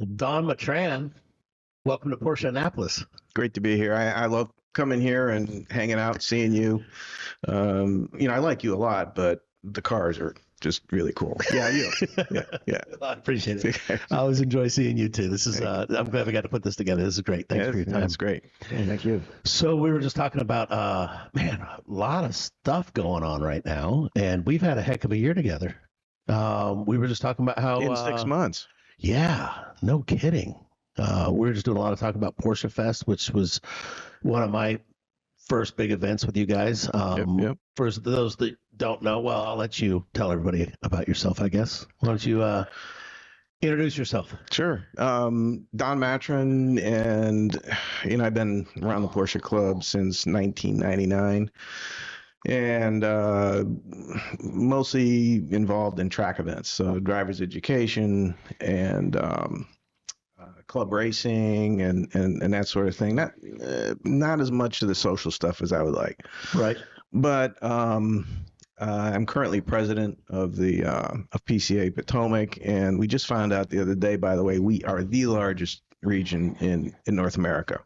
Don Mattran, welcome to Porsche Annapolis. Great to be here. I love coming here and hanging out, seeing you. I like you a lot, but the cars are just really cool. Yeah, you. Yeah. I appreciate it. I always enjoy seeing you too. This is, I'm glad we got to put this together. This is great. Thanks for your time. That's great. Yeah, thank you. So we were just talking about, a lot of stuff going on right now, and we've had a heck of a year together. We were just talking about how In 6 months. Yeah, no kidding. We were just doing a lot of talk about Porsche Fest, which was one of my first big events with you guys. Yep. For those that don't know, well, I'll let you tell everybody about yourself, I guess. Why don't you introduce yourself? Sure. Don Mattran, and I've been around the Porsche Club since 1999, and mostly involved in track events, so driver's education and club racing and that sort of thing. Not as much of the social stuff as I would like. Right. But I'm currently president of the of PCA Potomac, and we just found out the other day, by the way, we are the largest region in North America.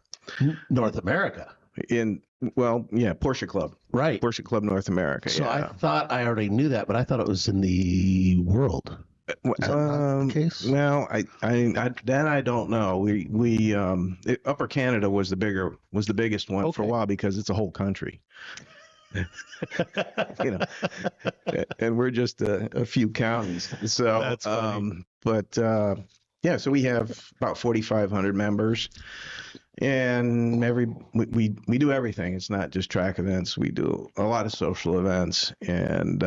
North America. Porsche Club. Right. Porsche Club North America. So yeah. I thought I already knew that, but I thought it was in the world. Is that not the case? Well, I don't know. We Upper Canada was the biggest one for a while because it's a whole country. And we're just a few counties. So that's funny. So we have about 4,500 members, and we do everything. It's not just track events. We do a lot of social events, and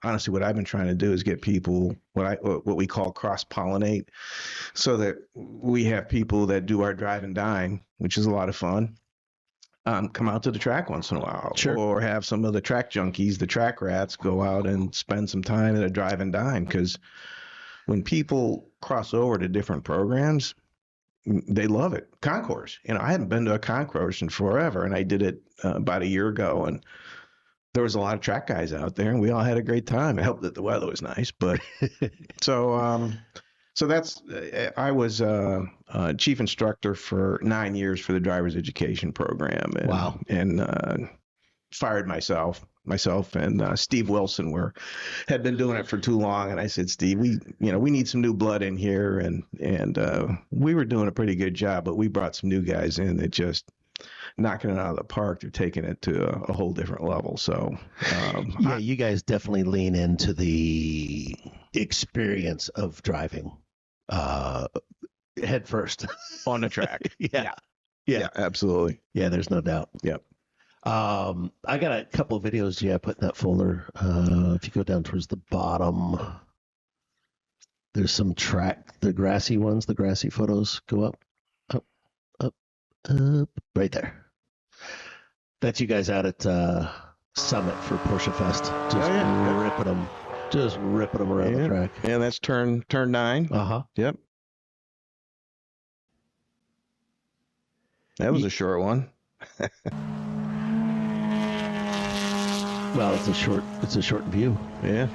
honestly, what I've been trying to do is get people what we call cross-pollinate, so that we have people that do our drive and dine, which is a lot of fun, come out to the track once in a while. Sure. Or have some of the track junkies, the track rats, go out and spend some time at a drive and dine, because when people cross over to different programs, they love it. Concours. I hadn't been to a concours in forever, and I did it about a year ago, and there was a lot of track guys out there, and we all had a great time. It helped that the weather was nice, but so that's I was chief instructor for 9 years for the driver's education program. And, wow! And fired myself and Steve Wilson had been doing it for too long, and I said, Steve, we need some new blood in here, and we were doing a pretty good job, but we brought some new guys in that just knocking it out of the park. They're taking it to a whole different level. So you guys definitely lean into the experience of driving head first on the track. Yeah, absolutely. Yeah, there's no doubt. Yep. I got a couple of videos I put in that folder. If you go down towards the bottom, there's some track, the grassy ones, the grassy photos. Go up, right there. That's you guys out at Summit for Porsche Fest. Just ripping them around the track. Yeah, that's turn 9. Yep. That was a short one. Well, it's a short view. Yeah.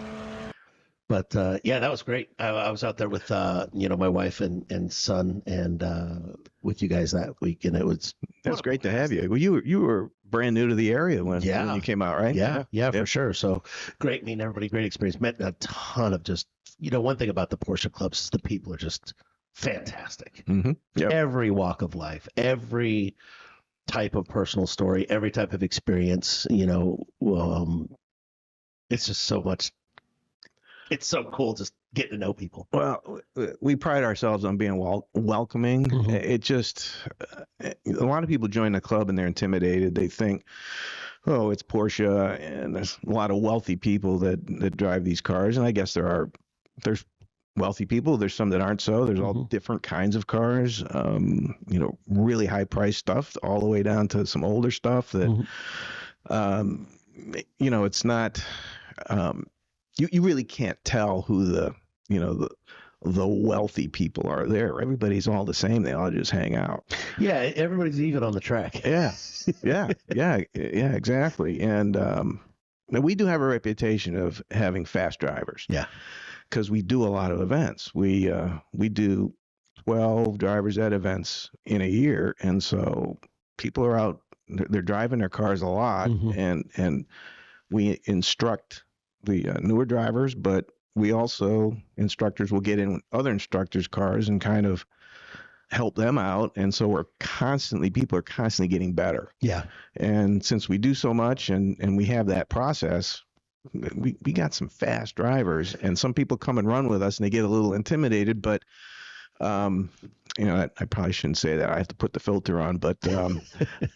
But that was great. I was out there with my wife and son, and with you guys that week, and it was great to have you. Well, you were brand new to the area when you came out, right? Yeah, for sure. So great meeting everybody, great experience. Met a ton of just one thing about the Porsche clubs is the people are just fantastic. Mm-hmm. Yep. Every walk of life, every type of personal story, every type of experience. It's just so much. It's so cool just getting to know people. Well, we pride ourselves on being welcoming. Mm-hmm. It just, a lot of people join the club and they're intimidated. They think, oh, it's Porsche, and there's a lot of wealthy people that drive these cars. And I guess there's wealthy people. There's some that aren't so. There's all different kinds of cars, really high priced stuff, all the way down to some older stuff that, it's not, you really can't tell who the wealthy people are there. Everybody's all the same. They all just hang out. Yeah, everybody's even on the track. Yeah, exactly. And now we do have a reputation of having fast drivers. Yeah, because we do a lot of events. We do 12 drivers ed events in a year. And so people are out, they're driving their cars a lot, and we instruct the newer drivers, but we also, instructors will get in other instructors' cars and kind of help them out. And so people are constantly getting better. Yeah. And since we do so much and we have that process, we got some fast drivers, and some people come and run with us and they get a little intimidated, but I probably shouldn't say that. I have to put the filter on, but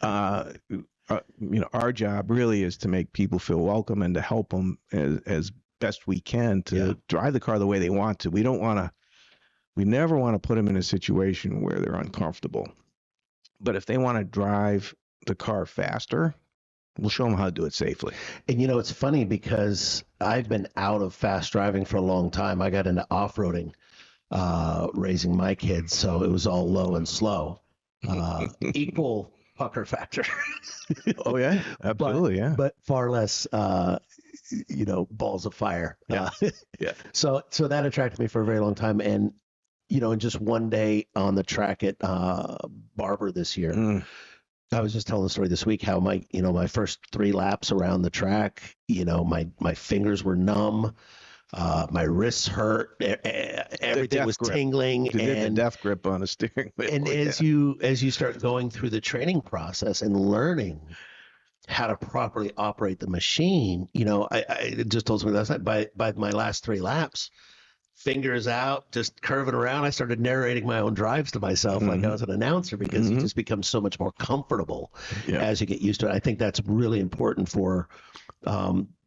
our job really is to make people feel welcome and to help them as best we can to drive the car the way they want to. We never want to put them in a situation where they're uncomfortable. But if they want to drive the car faster, we'll show them how to do it safely. And it's funny because I've been out of fast driving for a long time. I got into off-roading, raising my kids, so it was all low and slow. Equal pucker factor. Oh yeah, absolutely, but far less, balls of fire. Yeah. So that attracted me for a very long time, and in just one day on the track at Barber this year. I was just telling the story this week how my first 3 laps around the track, my fingers were numb, my wrists hurt, everything was tingling, and the death grip on the steering wheel. And as you start going through the training process and learning how to properly operate the machine, I just told somebody last night, by my last 3 laps, fingers out, just curving around, I started narrating my own drives to myself like I was an announcer, because you just become so much more comfortable as you get used to it. I think that's really important for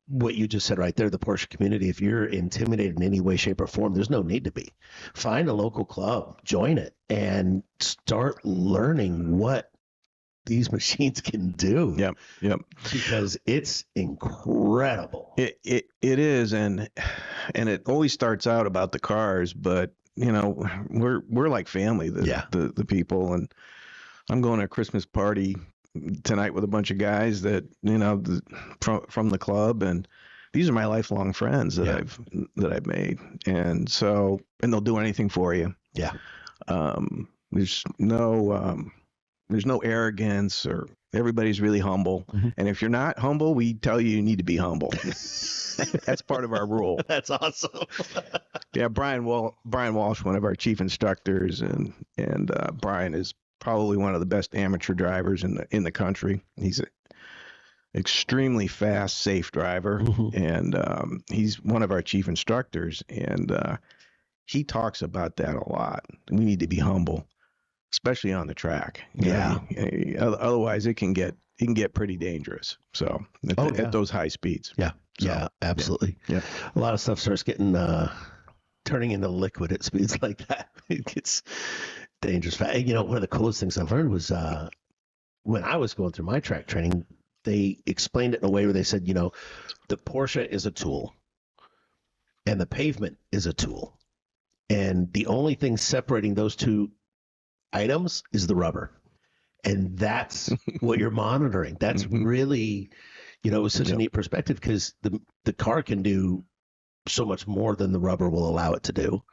what you just said right there, the Porsche community. If you're intimidated in any way, shape, or form, there's no need to be. Find a local club, join it, and start learning what these machines can do. Yep. Because it's incredible. It is, and it always starts out about the cars, but we're like family, the people. And I'm going to a Christmas party tonight with a bunch of guys that from the club, and these are my lifelong friends that I've made, and they'll do anything for you. There's no arrogance, or everybody's really humble. And if you're not humble, we tell you need to be humble. That's part of our rule. That's awesome. Yeah, Brian Walsh, one of our chief instructors, and Brian is probably one of the best amateur drivers in the country. He's an extremely fast, safe driver, and he's one of our chief instructors, and he talks about that a lot. We need to be humble, especially on the track. Otherwise it can get pretty dangerous. So at those high speeds. Yeah, absolutely. Yeah. A lot of stuff starts getting turning into liquid at speeds like that. It gets dangerous. One of the coolest things I've learned was when I was going through my track training, they explained it in a way where they said, the Porsche is a tool and the pavement is a tool. And the only thing separating those two items is the rubber. And that's what you're monitoring. That's really, it was such a neat perspective, because the car can do so much more than the rubber will allow it to do.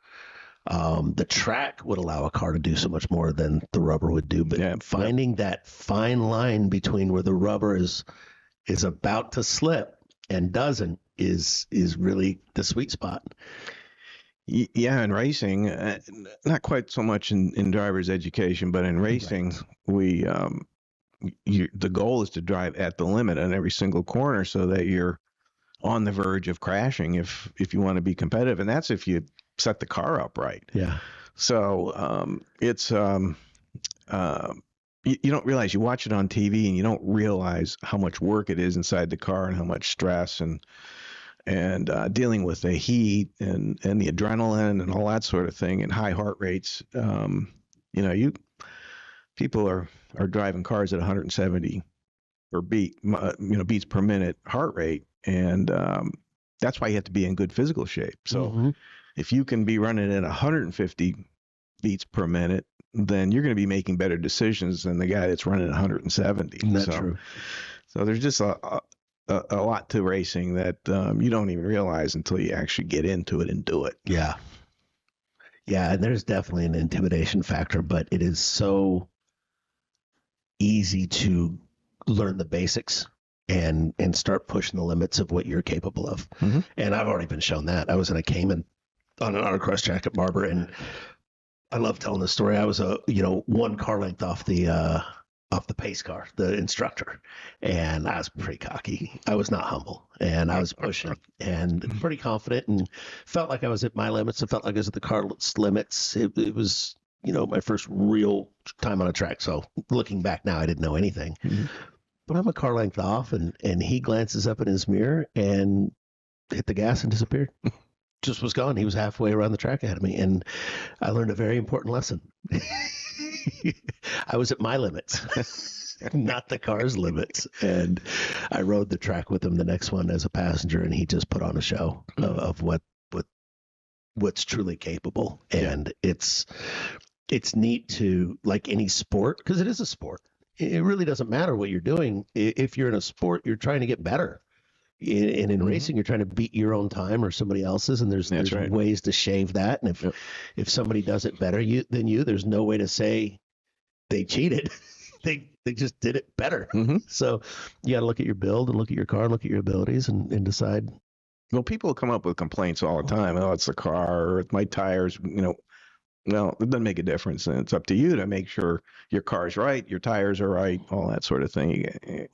The track would allow a car to do so much more than the rubber would do. But finding that fine line between where the rubber is about to slip and doesn't is really the sweet spot. Yeah, in racing, not quite so much in driver's education, but in racing, we the goal is to drive at the limit on every single corner, so that you're on the verge of crashing if you want to be competitive, and that's if you set the car up right. Yeah. So it's you don't realize, you watch it on TV and you don't realize how much work it is inside the car, and how much stress and dealing with the heat and the adrenaline and all that sort of thing, and high heart rates. People are driving cars at 170 or beats per minute heart rate, and that's why you have to be in good physical shape. So if you can be running at 150 beats per minute, then you're going to be making better decisions than the guy that's running at 170. That's true. So there's just a lot to racing that you don't even realize until you actually get into it and do it. Yeah. Yeah, and there's definitely an intimidation factor, but it is so easy to learn the basics and start pushing the limits of what you're capable of. Mhm. And I've already been shown that. I was in a Cayman on an autocross track at Barber, and I love telling this story. I was one car length off the pace car, the instructor, and I was pretty cocky. I was not humble, and I was pushing and pretty confident, and felt like I was at my limits. I felt like I was at the car's limits. It was, my first real time on a track. So looking back now, I didn't know anything, but I'm a car length off, and he glances up in his mirror and hit the gas and disappeared. Just was gone. He was halfway around the track ahead of me, and I learned a very important lesson. I was at my limits, not the car's limits. And I rode the track with him the next one as a passenger, and he just put on a show of what's truly capable. And it's neat to, like any sport, because it is a sport. It really doesn't matter what you're doing. If you're in a sport, you're trying to get better. And in racing, you're trying to beat your own time or somebody else's, and there's right. ways to shave that. And if somebody does it better than you, there's no way to say they cheated. they just did it better. So you got to look at your build and look at your car and look at your abilities and decide. Well, people come up with complaints all the time. Oh, it's the car, or it's my tires. Well, it doesn't make a difference, and it's up to you to make sure your car's right, your tires are right, all that sort of thing.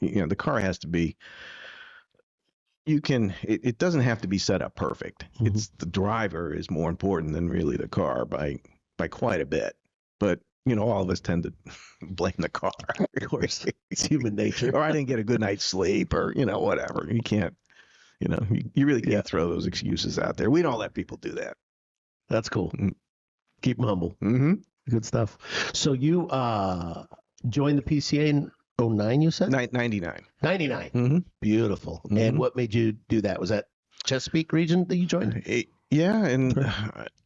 The car has to be. It doesn't have to be set up perfect. It's the driver is more important than really the car by quite a bit. But all of us tend to blame the car. Of course, it's human nature. Or I didn't get a good night's sleep, or whatever. You can't, you really can't throw those excuses out there. We don't let people do that. That's cool. Keep them humble. Good stuff. So you joined the PCA in 09, you said? 99. 99. Beautiful. And what made you do that? Was that Chesapeake region that you joined? Yeah, and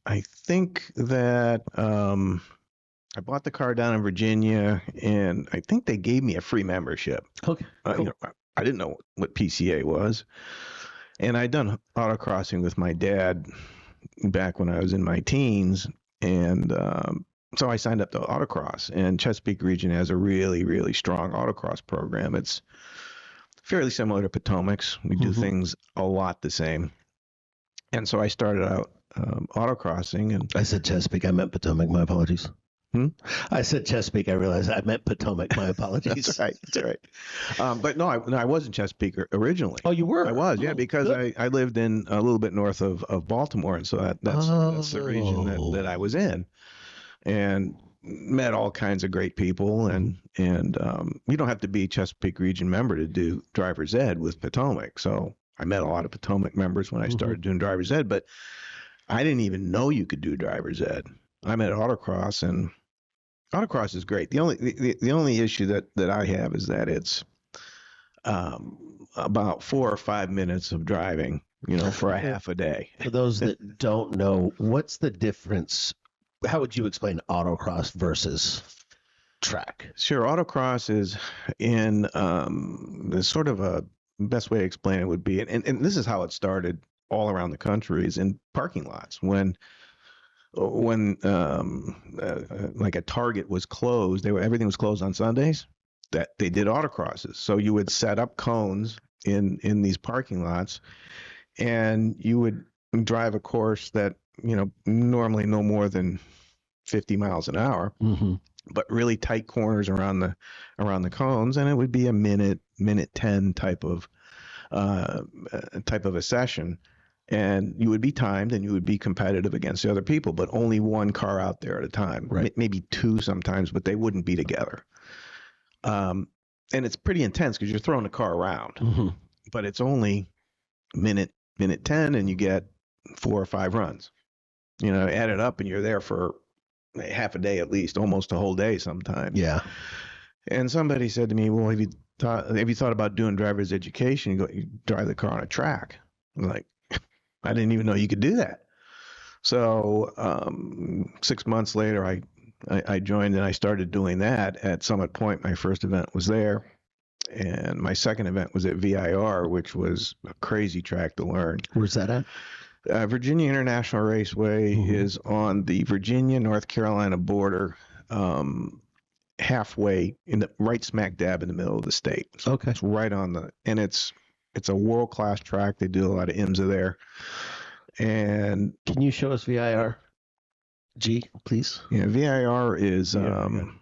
I think that I bought the car down in Virginia, and I think they gave me a free membership. Okay, cool. I didn't know what PCA was, and I'd done autocrossing with my dad back when I was in my teens, and so I signed up to autocross, and Chesapeake region has a really, really strong autocross program. It's fairly similar to Potomac's. We do things a lot the same. And so I started out autocrossing. And I said Chesapeake. I meant Potomac. My apologies. I said Chesapeake. I realized I meant Potomac. My apologies. That's right. That's right. But no, I was in Chesapeake originally. Oh, you were? I was, yeah, because I lived in a little bit north of Baltimore. And so that's the region that I was in. And met all kinds of great people, and you don't have to be a Chesapeake region member to do driver's ed with Potomac. So I met a lot of Potomac members when I started doing driver's ed, but I didn't even know you could do driver's ed. I met autocross, and autocross is great. The only issue that I have is that it's about 4 or 5 minutes of driving, for a half a day. For those that don't know, what's the difference? How would you explain autocross versus track? Sure. Autocross is in the sort of a best way to explain it would be, and this is how it started all around the country, is in parking lots. When like a Target was closed, everything was closed on Sundays, that they did autocrosses. So you would set up cones in these parking lots, and you would drive a course that normally no more than 50 miles an hour, but really tight corners around the cones, and it would be a minute 10 type of a session, and you would be timed and you would be competitive against the other people, but only one car out there at a time, right? Maybe two sometimes, but they wouldn't be together. And it's pretty intense because you're throwing a car around, but it's only minute 10, and you get 4 or 5 runs. Add it up, and you're there for half a day at least, almost a whole day sometimes. Yeah. And somebody said to me, well, have you thought about doing driver's education? You drive the car on a track. I'm like, I didn't even know you could do that. So 6 months later, I joined, and I started doing that at Summit Point. My first event was there. And my second event was at VIR, which was a crazy track to learn. Where's that at? Virginia International Raceway is on the Virginia-North Carolina border, halfway right smack dab in the middle of the state. So Okay. it's right on and it's a world-class track. They do a lot of IMSA there. And can you show us VIR G, please? Yeah, VIR is International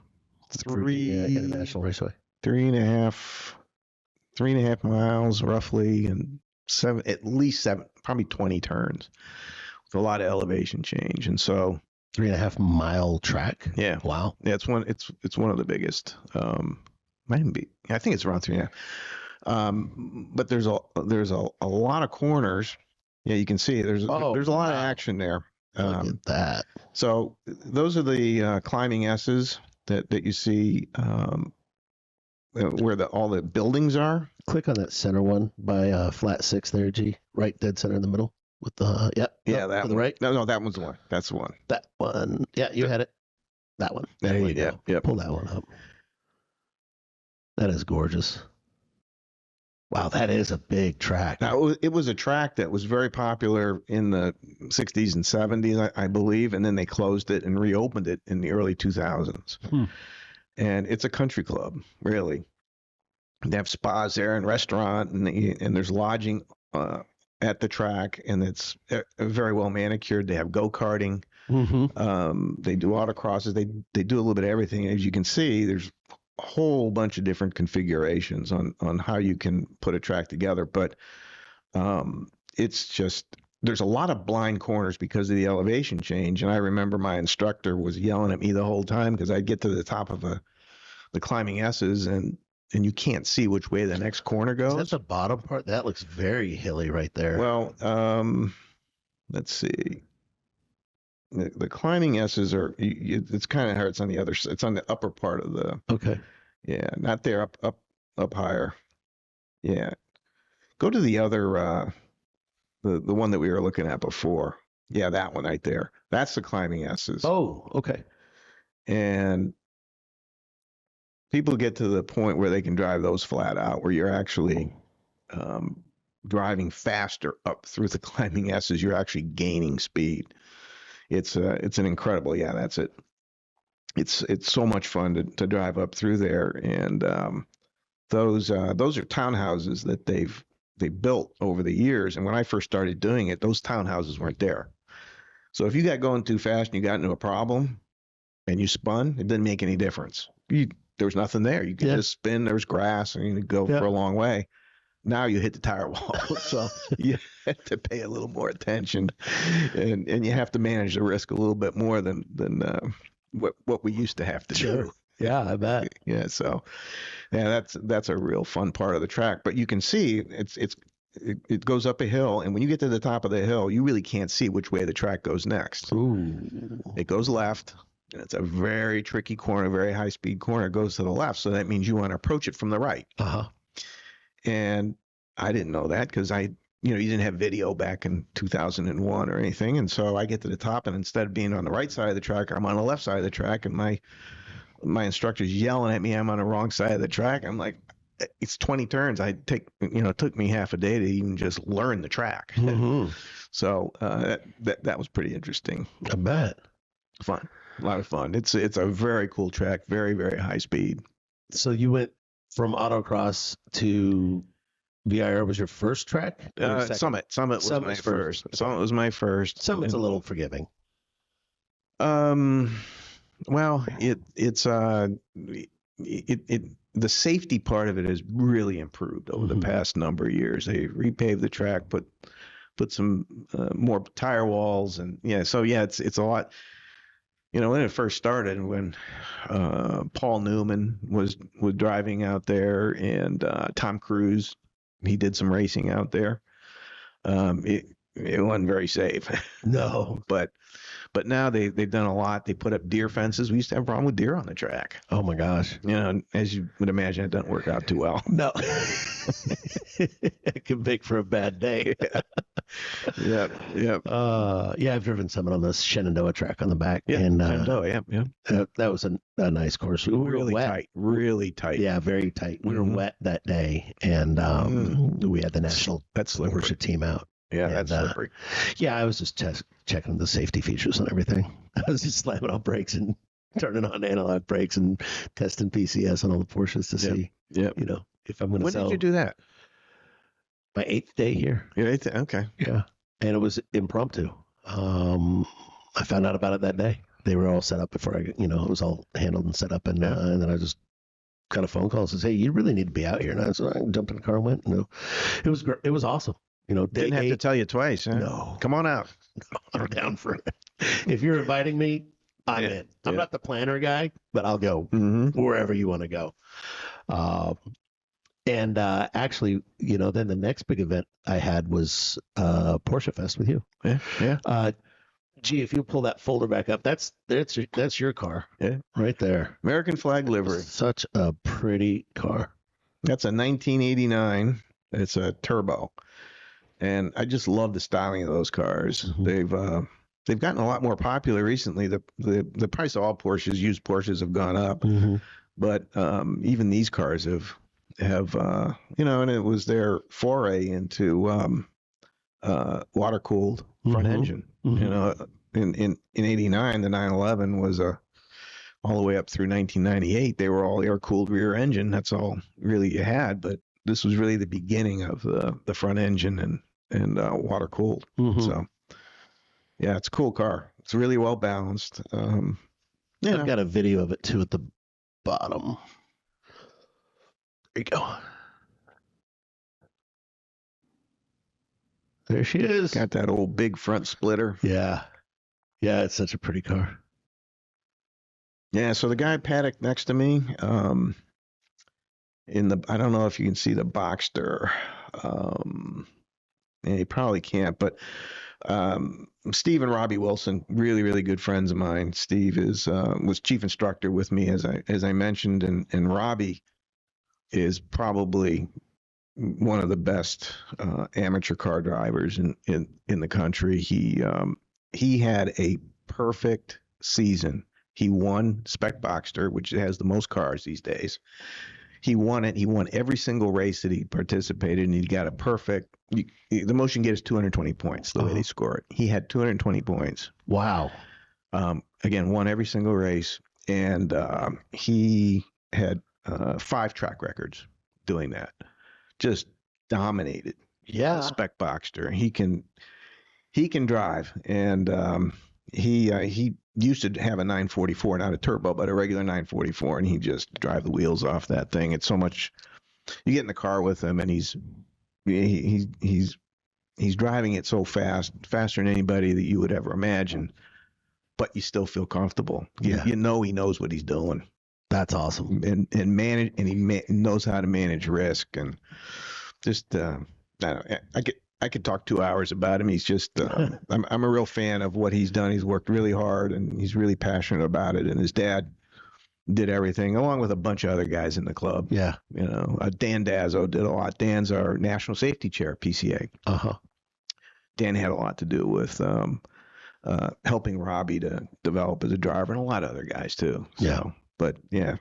Raceway. 3.5 miles roughly, and at least seven, probably 20 turns with a lot of elevation change. And so 3.5 mile track. Yeah. Wow. Yeah, it's one of the biggest. Might even be. I think it's around 3.5. But there's a lot of corners. Yeah, you can see there's a lot of action there. Look at that. So those are the climbing S's that you see where all the buildings are. Click on that center one by flat 6 there, G. Right dead center in the middle with the that to one. the right. No, that one's the one. That's the one. That one. Yeah, you had it. That one. There you go. Yeah. Pull that one up. That is gorgeous. Wow, that is a big track. Now, it was a track that was very popular in the 60s and 70s, I believe, and then they closed it and reopened it in the early 2000s. And it's a country club, really. They have spas there and restaurant, and there's lodging at the track, and it's very well manicured. They have go-karting. They do autocrosses. They do a little bit of everything. As you can see, there's a whole bunch of different configurations on how you can put a track together. But it's just, there's a lot of blind corners because of the elevation change. And I remember my instructor was yelling at me the whole time because I'd get to the top of the climbing S's and you can't see which way the next corner goes. Is that the bottom part? That looks very hilly right there. Well, let's see. The climbing S's are, it's kind of hard. It's on the other side. It's on the upper part of the. Okay. Yeah, not there. Up higher. Yeah. Go to the other, the one that we were looking at before. Yeah, that one right there. That's the climbing S's. Oh, okay. And people get to the point where they can drive those flat out, where you're actually driving faster up through the climbing S's. You're actually gaining speed. It's an incredible. Yeah, that's it. It's so much fun to drive up through there, and those are townhouses that they built over the years. And when I first started doing it, those townhouses weren't there. So if you got going too fast and you got into a problem and you spun, it didn't make any difference. There was nothing there. You could just spin. There was grass, and you could go for a long way. Now you hit the tire wall, so you have to pay a little more attention, and you have to manage the risk a little bit more than what we used to have to do. Yeah, I bet. Yeah, so yeah, that's a real fun part of the track. But you can see it goes up a hill, and when you get to the top of the hill, you really can't see which way the track goes next. Ooh. It goes left. And it's a very tricky corner, very high speed corner. It goes to the left, so that means you want to approach it from the right. And I didn't know that because you didn't have video back in 2001 or anything. And so I get to the top, and instead of being on the right side of the track, I'm on the left side of the track, and my instructor's yelling at me. I'm on the wrong side of the track. I'm like, it's 20 turns. It took me half a day to even just learn the track. So that was pretty interesting. I bet. Fun. A lot of fun. It's a very cool track, very, very high speed. So you went from autocross to VIR was your first track? Summit was my first. Summit was my first. Summit's a little forgiving. Well, it's the safety part of it has really improved over the past number of years. They repaved the track, put some more tire walls, and it's a lot. When it first started, when Paul Newman was driving out there, and Tom Cruise, he did some racing out there. It wasn't very safe. No, but now they've done a lot. They put up deer fences. We used to have a problem with deer on the track. Oh my gosh! As you would imagine, it doesn't work out too well. No, it can make for a bad day. Yeah. I've driven Summit on the Shenandoah track on the back. Yeah, and Shenandoah, yeah. That was a nice course. We were really wet. tight, really tight. Yeah, very tight. We were wet that day, and we had the national that's Porsche team out. Yeah, And, that's slippery. Yeah, I was just checking the safety features and everything. I was just slamming on brakes and turning on analog brakes and testing PCS on all the Porsches to see, if I'm going to sell. When did you do that? My 8th day here. Your 8th? Okay. Yeah, and it was impromptu. I found out about it that day. They were all set up before it was all handled and set up, and then I just got a phone call and says, "Hey, you really need to be out here." And I jumped in the car and went. It was great. It was awesome. Didn't have to tell you twice, huh? No. Come on out. I'm down for it. If you're inviting me, I'm in. I'm not the planner guy, but I'll go wherever you want to go. And actually, then the next big event I had was Porsche Fest with you. Yeah. Gee, if you pull that folder back up, that's your car. Yeah. Right there. American flag livery. Such a pretty car. That's a 1989. It's a turbo. And I just love the styling of those cars. Mm-hmm. They've gotten a lot more popular recently. The price of all Porsches, used Porsches, have gone up. Mm-hmm. But even these cars have and it was their foray into water cooled front engine. Mm-hmm. In 89, the 911 was all the way up through 1998. They were all air cooled rear engine. That's all really you had. But this was really the beginning of the front engine and water cooled. Mm-hmm. So yeah, it's a cool car. It's really well balanced. I've got a video of it too at the bottom. There you go. There she is. Got that old big front splitter. Yeah. Yeah, it's such a pretty car. Yeah, so the guy paddock next to me, I don't know if you can see the Boxster. You probably can't, but Steve and Robbie Wilson, really, really good friends of mine. Steve was chief instructor with me, as I mentioned, and Robbie is probably one of the best amateur car drivers in the country. He had a perfect season. He won Spec Boxster, which has the most cars these days. He won it. He won every single race that he participated in. He got a perfect. The most you can get is 220 points, the way they score it. He had 220 points. Wow. Again, won every single race. And he had 5 track records doing that. Just dominated. Yeah. Spec Boxster. He can drive. And he used to have a 944, not a turbo, but a regular 944, and he just drive the wheels off that thing. It's so much. You get in the car with him, and he's driving it so fast, faster than anybody that you would ever imagine. But you still feel comfortable. Yeah. You know he knows what he's doing. That's awesome. And he knows how to manage risk, and just I could talk 2 hours about him. He's just, I'm a real fan of what he's done. He's worked really hard, and he's really passionate about it. And his dad did everything, along with a bunch of other guys in the club. Yeah. Dan Dazzo did a lot. Dan's our national safety chair at PCA. Uh-huh. Dan had a lot to do with helping Robbie to develop as a driver, and a lot of other guys too. So, yeah. But yeah.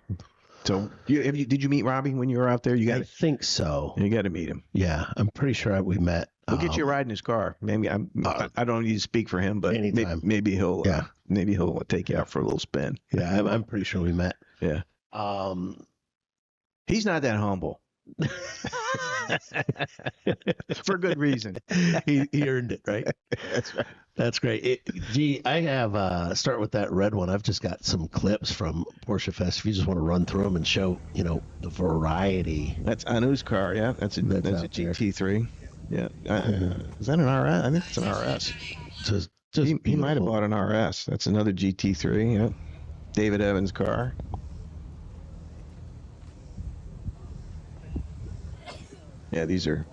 So did you meet Robbie when you were out there? I think so. You got to meet him. Yeah, I'm pretty sure we met. We'll get you a ride in his car. Maybe I don't need to speak for him, but maybe he'll take you out for a little spin. Yeah, I'm pretty sure we met. Yeah. He's not that humble. For good reason. He earned it, right? That's right. That's great. I have start with that red one. I've just got some clips from Porsche Fest. If you just want to run through them and show, the variety. That's Anu's car. Yeah, that's a GT3. Yeah. Is that an RS? I think it's an RS. He might have bought an RS. That's another GT3. Yeah. David Evans' car. Yeah, these are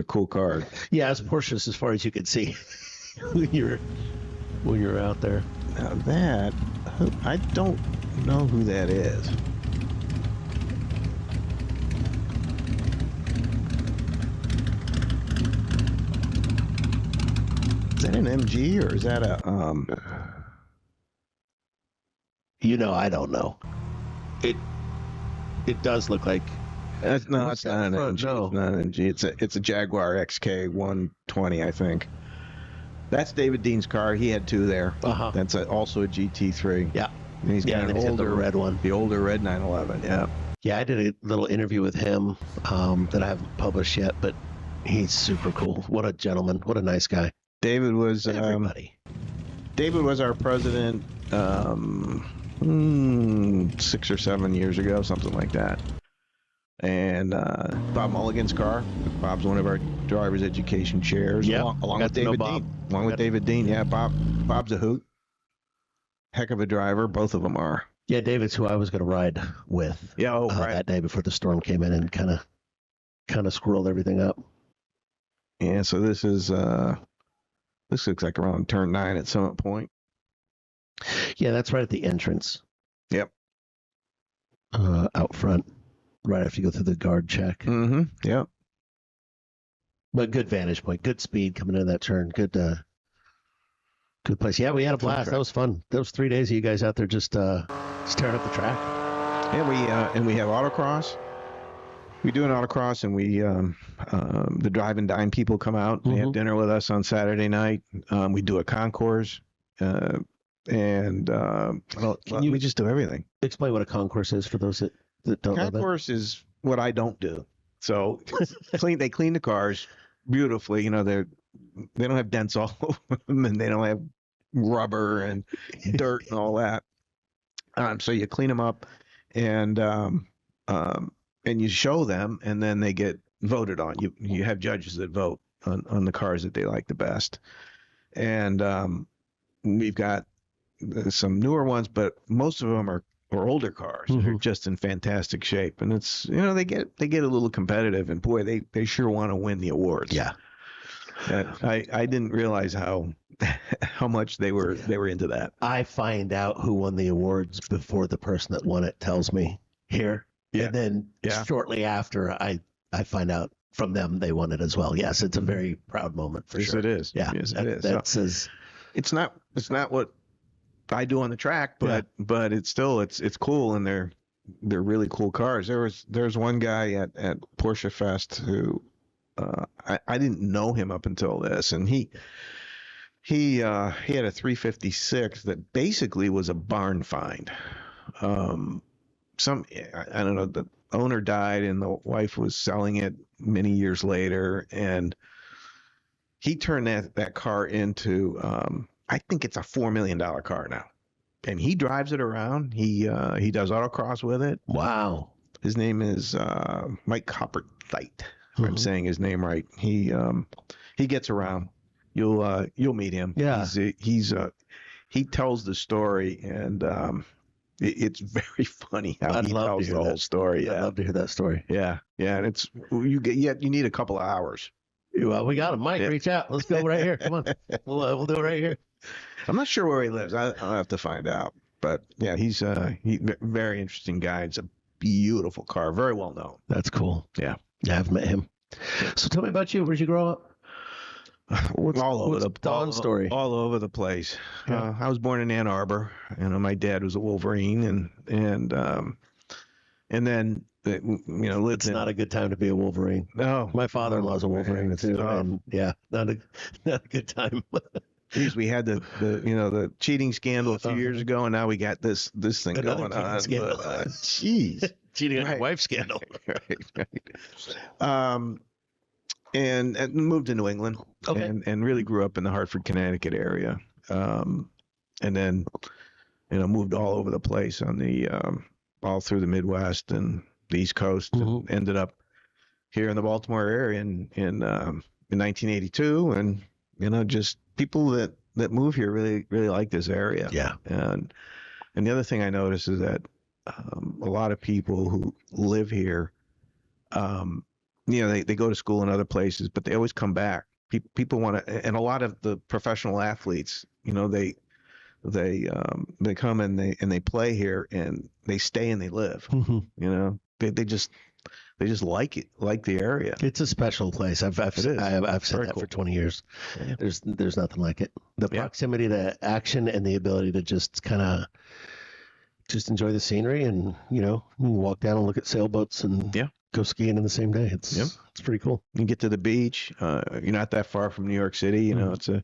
cool cars. Yeah, it's Porsches as far as you can see when you're out there. Now that I don't know who that is. Is that an MG or is that a I don't know. It does look like. It's not an MG. No. It's not an MG. It's a Jaguar XK 125 20, I think. That's David Dean's car. He had two there. Uh-huh. That's also a GT3. Yeah. And he's got and an then he's got the older red one. The older red 911. Yeah. Yeah, I did a little interview with him that I haven't published yet, but he's super cool. What a gentleman. What a nice guy. David was Everybody. David was our president 6 or 7 years ago, something like that. And Bob Mulligan's car. Bob's one of our driver's education chairs. Yeah, along with David Dean. Along with David Dean. Yeah, Bob's a hoot. Heck of a driver. Both of them are. Yeah, David's who I was going to ride with. Yeah, right. That day before the storm came in and kind of squirreled everything up. Yeah, so this looks like around turn 9 at Summit Point. Yeah, that's right at the entrance. Yep. Out front, right after you go through the guard check. Mm-hmm. Yep. But good vantage point, good speed coming into that turn. Good place. Yeah, we had a blast. That was fun. Those 3 days of you guys out there just tearing up the track. Yeah, we have autocross. We do an autocross, and we the drive and dine people come out. They have dinner with us on Saturday night. We do a concourse, and we just do everything. Explain what a concourse is for those that don't know that. Concourse is what I don't do. So they clean the cars beautifully. You know, they don't have dents all over them, and they don't have rubber and dirt and all that. So you clean them up, and you show them, and then they get voted on. You have judges that vote on the cars that they like the best. And we've got some newer ones, but most of them are older cars that are just in fantastic shape. And it's, they get a little competitive, and boy, they sure want to win the awards. Yeah. I didn't realize how much they were into that. I find out who won the awards before the person that won it tells me here. Yeah. And then shortly after, I find out from them they won it as well. Yes, it's a very proud moment for sure. Yes, it is. Yeah, yes, it is. That says it's not what I do on the track, but it's still it's cool, and they're really cool cars. There's one guy at Porsche Fest who I didn't know him up until this, and he had a 356 that basically was a barn find. I don't know, the owner died and the wife was selling it many years later, and he turned that car into I think it's a $4 million car now, and he drives it around. He does autocross with it. Wow. His name is Mike Copperthite, if I'm saying his name right. He gets around. You'll meet him. Yeah. He tells the story, and it's very funny how he tells the whole story. Yeah. I'd love to hear that story. Yeah, and you need a couple of hours. Well, we got him. Mike, reach out. Let's go right here. Come on. We'll do it right here. I'm not sure where he lives. I'll have to find out. But yeah, he's very interesting guy. It's a beautiful car, very well known. That's cool. Yeah, I've met him. So tell me about you. Where'd you grow up? All over the place. Yeah. I was born in Ann Arbor. My dad was a Wolverine, and then lived. It's not a good time to be a Wolverine. No, my father-in-law's a Wolverine too, and not a good time. Geez, we had the cheating scandal a few years ago, and now we got this thing going on. Jeez, cheating on your wife scandal. right. And moved to New England, and really grew up in the Hartford, Connecticut area, and then moved all over the place on the all through the Midwest and the East Coast, and ended up here in the Baltimore area in 1982, and just people that move here really like this area. Yeah, and the other thing I noticed is that a lot of people who live here. They go to school in other places, but they always come back. People want to, and a lot of the professional athletes, they come and they play here, and they stay and they live. They just like it, like the area. It's a special place. I've said that for 20 years. Yeah. There's nothing like it. The proximity to action and the ability to just kind of just enjoy the scenery, and walk down and look at sailboats and go skiing in the same day. It's pretty cool. You get to the beach. You're not that far from New York City. You know, it's a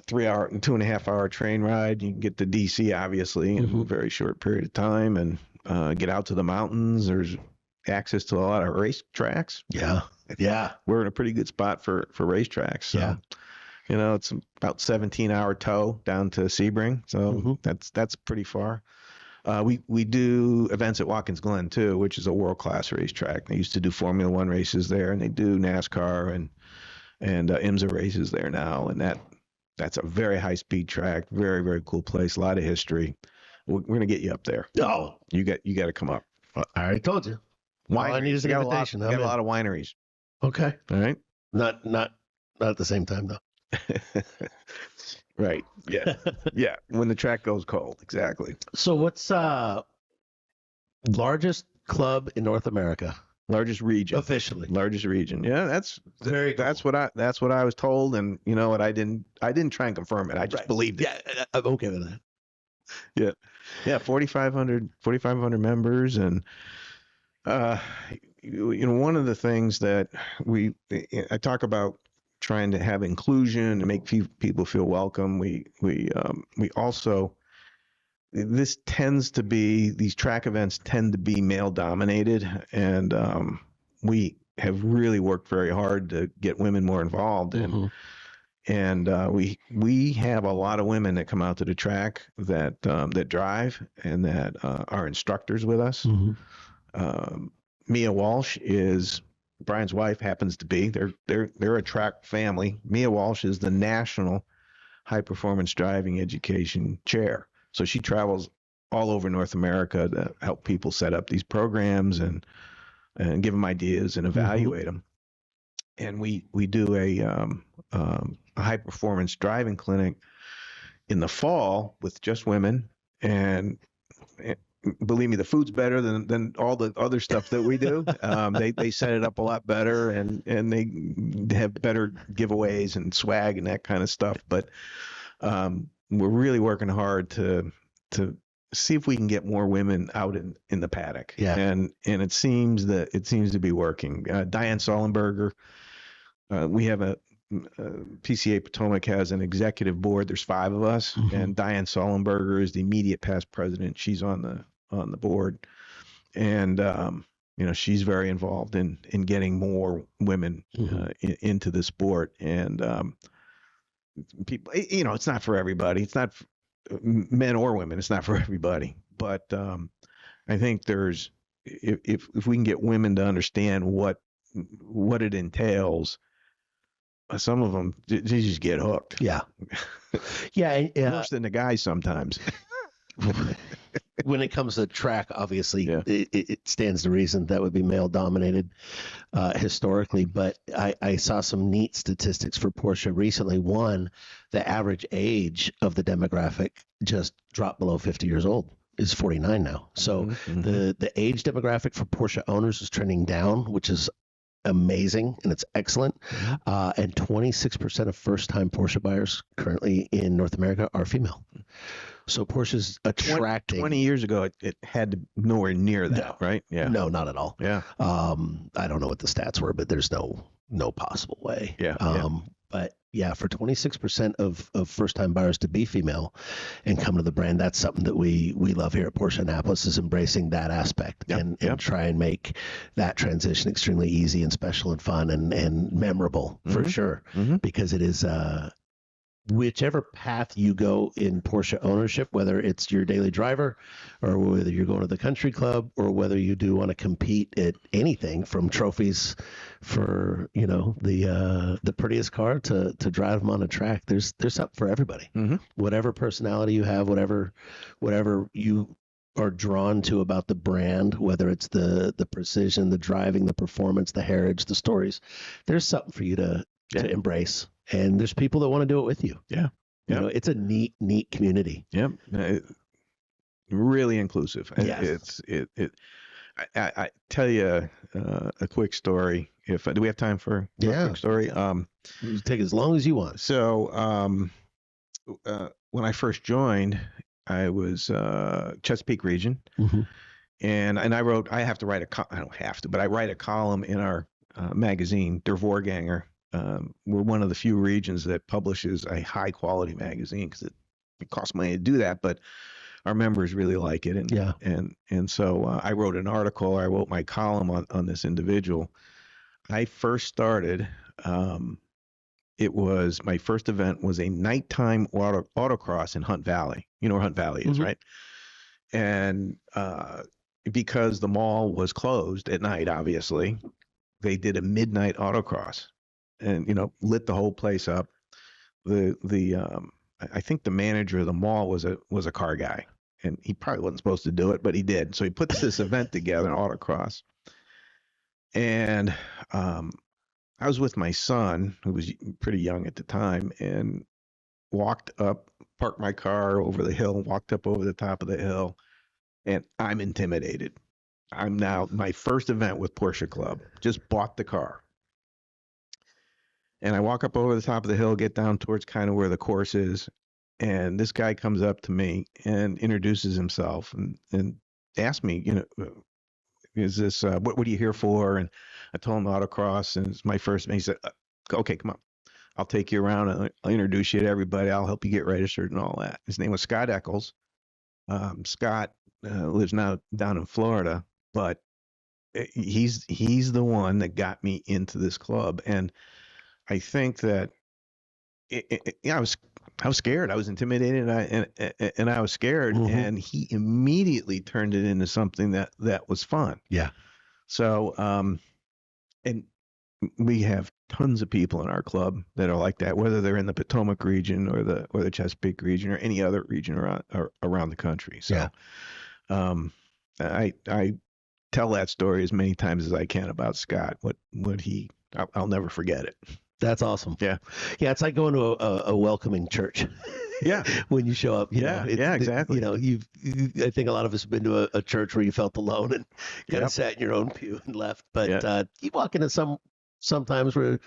3 hour and 2.5 hour train ride. You can get to DC obviously in a very short period of time, and get out to the mountains. There's access to a lot of race tracks. Yeah. We're in a pretty good spot for racetracks. So, you know, it's about 17-hour tow down to Sebring. So that's pretty far. We do events at Watkins Glen too, which is a world-class racetrack. They used to do Formula One races there, and they do NASCAR and IMSA races there now. And that's a very high-speed track, very, very cool place, a lot of history. We're gonna get you up there. Oh, You got to come up. I already told you. All I need is an invitation. We got a lot of wineries. Okay. All right. Not at the same time though. Right. Yeah. Yeah. When the track goes cold. Exactly. So what's largest club in North America? Largest region. Officially. Largest region. Yeah, that's Very cool. That's what I was told, and you know what, I didn't try and confirm it. I just believed it. Yeah, I'm okay with that. Yeah. Yeah, 4,500 members, and you know, one of the things that I talk about trying to have inclusion and make people feel welcome. We also, this tends to be, these track events tend to be male dominated, and we have really worked very hard to get women more involved, and we have a lot of women that come out to the track that drive and that are instructors with us. Mia Walsh is Brian's wife, happens to be. They're a track family. Mia Walsh is the National High Performance Driving Education Chair. So she travels all over North America to help people set up these programs and give them ideas and evaluate them. And we do a high performance driving clinic in the fall with just women, and believe me, the food's better than all the other stuff that we do. They set it up a lot better, and they have better giveaways and swag and that kind of stuff. But we're really working hard to see if we can get more women out in the paddock. Yeah. And it seems to be working. Diane Sullenberger, we have a PCA Potomac has an executive board. There's 5 of us, and Diane Sullenberger is the immediate past president. She's on the board, and you know, she's very involved in getting more women into the sport. And people, you know, it's not for everybody. It's not men or women. It's not for everybody. But I think there's, if we can get women to understand what it entails, some of them they just get hooked. Yeah. Yeah. Worse than the guys sometimes. When it comes to track, obviously, it stands to reason that would be male dominated historically. But I saw some neat statistics for Porsche recently. One, the average age of the demographic just dropped below 50 years old. Is 49 now. So the age demographic for Porsche owners is trending down, which is amazing, and it's excellent. And 26% of first-time Porsche buyers currently in North America are female. So Porsche's attracting. 20 years ago, it had to nowhere near that, right? Yeah. No, not at all. Yeah. I don't know what the stats were, but there's no possible way. Yeah. But yeah, for 26% of first-time buyers to be female and come to the brand, that's something that we love here at Porsche Annapolis, is embracing that aspect and try and make that transition extremely easy and special and fun and memorable for sure, because it is whichever path you go in Porsche ownership, whether it's your daily driver or whether you're going to the country club or whether you do want to compete at anything from trophies for, you know, the prettiest car to drive them on a track, there's something for everybody. Whatever personality you have, whatever you are drawn to about the brand, whether it's the precision, the driving, the performance, the heritage, the stories, there's something for you to embrace. And there's people that want to do it with you. Yeah. You know, it's a neat community. Yeah. Really inclusive. Yes. I tell you a quick story. Do we have time for a quick story? You take as long as you want. So when I first joined, I was Chesapeake region, And I have to write I don't have to, but I write a column in our magazine, Der Vorgänger. We're one of the few regions that publishes a high quality magazine because it costs money to do that, but our members really like it. And so I wrote an article. I wrote my column on this individual. I first started. It was my first event was a nighttime autocross in Hunt Valley. You know where Hunt Valley is, right? And because the mall was closed at night, obviously, they did a midnight autocross, and lit the whole place up. I think the manager of the mall was a car guy, and he probably wasn't supposed to do it, but he did. So he puts this event together, an autocross, and I was with my son, who was pretty young at the time, and parked my car over the hill, walked up over the top of the hill, and I'm intimidated. I'm now my first event with Porsche Club, just bought the car. And I walk up over the top of the hill, get down towards kind of where the course is. And this guy comes up to me and introduces himself and asks me, is this, what are you here for? And I told him autocross, and it's my first. And he said, okay, come on. I'll take you around and I'll introduce you to everybody. I'll help you get registered and all that. His name was Scott Eccles. Scott lives now down in Florida, but he's the one that got me into this club. And I think that I was scared. I was intimidated, and I was scared. And he immediately turned it into something that was fun. Yeah. So, and we have tons of people in our club that are like that, whether they're in the Potomac region or the Chesapeake region or any other region around the country. So, I tell that story as many times as I can about Scott. I'll never forget it. That's awesome. Yeah. Yeah. It's like going to a welcoming church. Yeah. When you show up. Exactly. I think a lot of us have been to a church where you felt alone and kind of sat in your own pew and left. But you walk into sometimes where,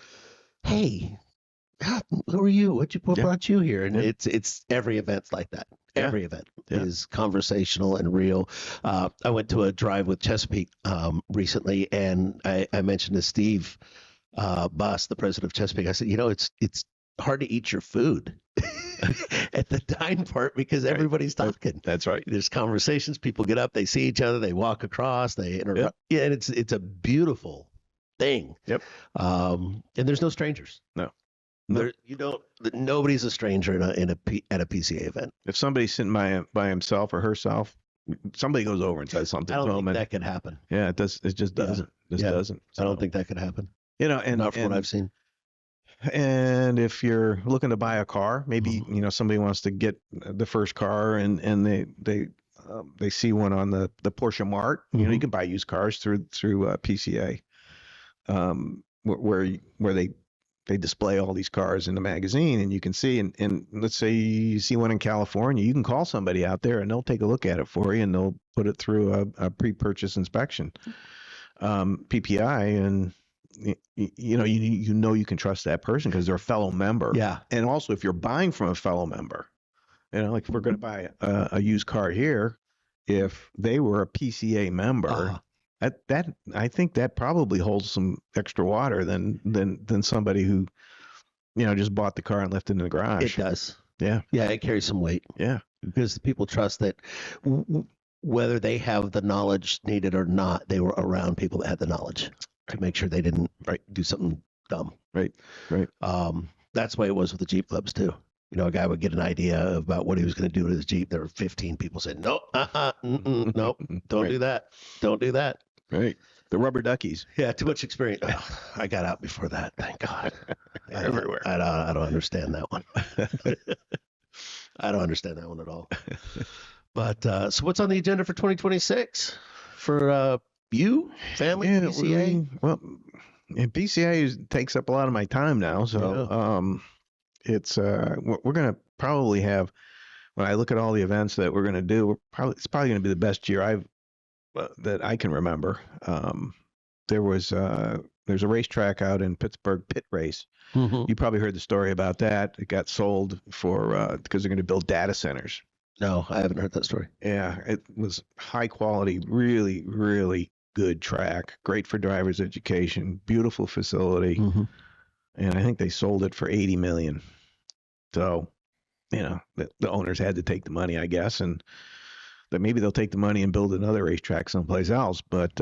hey, who are you? What brought you here? And it's every event's like that. Every event is conversational and real. I went to a drive with Chesapeake recently, and I mentioned to Steve Buss, the president of Chesapeake, I said, it's hard to eat your food at the dine part because everybody's talking. That's right. There's conversations. People get up, they see each other, they walk across, they interrupt. Yeah, and it's a beautiful thing. Yep. And there's no strangers. No. Nobody's a stranger at a PCA event. If somebody's sitting by himself or herself, somebody goes over and says something. I don't think that could happen. Yeah, it does. It just doesn't. Doesn't. So, I don't think that could happen. And not from what I've seen. And if you're looking to buy a car, maybe somebody wants to get the first car, and they see one on the Porsche Mart. You can buy used cars through PCA, where they display all these cars in the magazine, and you can see. And let's say you see one in California, you can call somebody out there, and they'll take a look at it for you, and they'll put it through a pre-purchase inspection, PPI, and you can trust that person because they're a fellow member. Yeah. And also, if you're buying from a fellow member, like if we're going to buy a used car here, if they were a PCA member, that I think that probably holds some extra water than somebody who, just bought the car and left it in the garage. It does. Yeah. Yeah. It carries some weight. Yeah. Because the people trust that whether they have the knowledge needed or not, they were around people that had the knowledge to make sure they didn't do something dumb. Right. That's the way it was with the Jeep clubs too. A guy would get an idea about what he was going to do with his Jeep. There were 15 people saying, no, nope, don't do that. Don't do that. Right. The rubber duckies. Yeah, too much experience. Oh, I got out before that. Thank God. Everywhere. I don't understand that one. I don't understand that one at all. But so what's on the agenda for 2026 for you, family, PCA? Well, PCA takes up a lot of my time now. So it's we're going to probably have, when I look at all the events that we're going to do, it's probably going to be the best year that I can remember. There's a racetrack out in Pittsburgh, Pit Race. You probably heard the story about that. It got sold because they're going to build data centers No, I haven't heard that story. Yeah, it was high quality, really, really good track. Great for driver's education. Beautiful facility, Mm-hmm. and I think they sold it for 80 million. So, the owners had to take the money, I guess, and that maybe they'll take the money and build another racetrack someplace else. But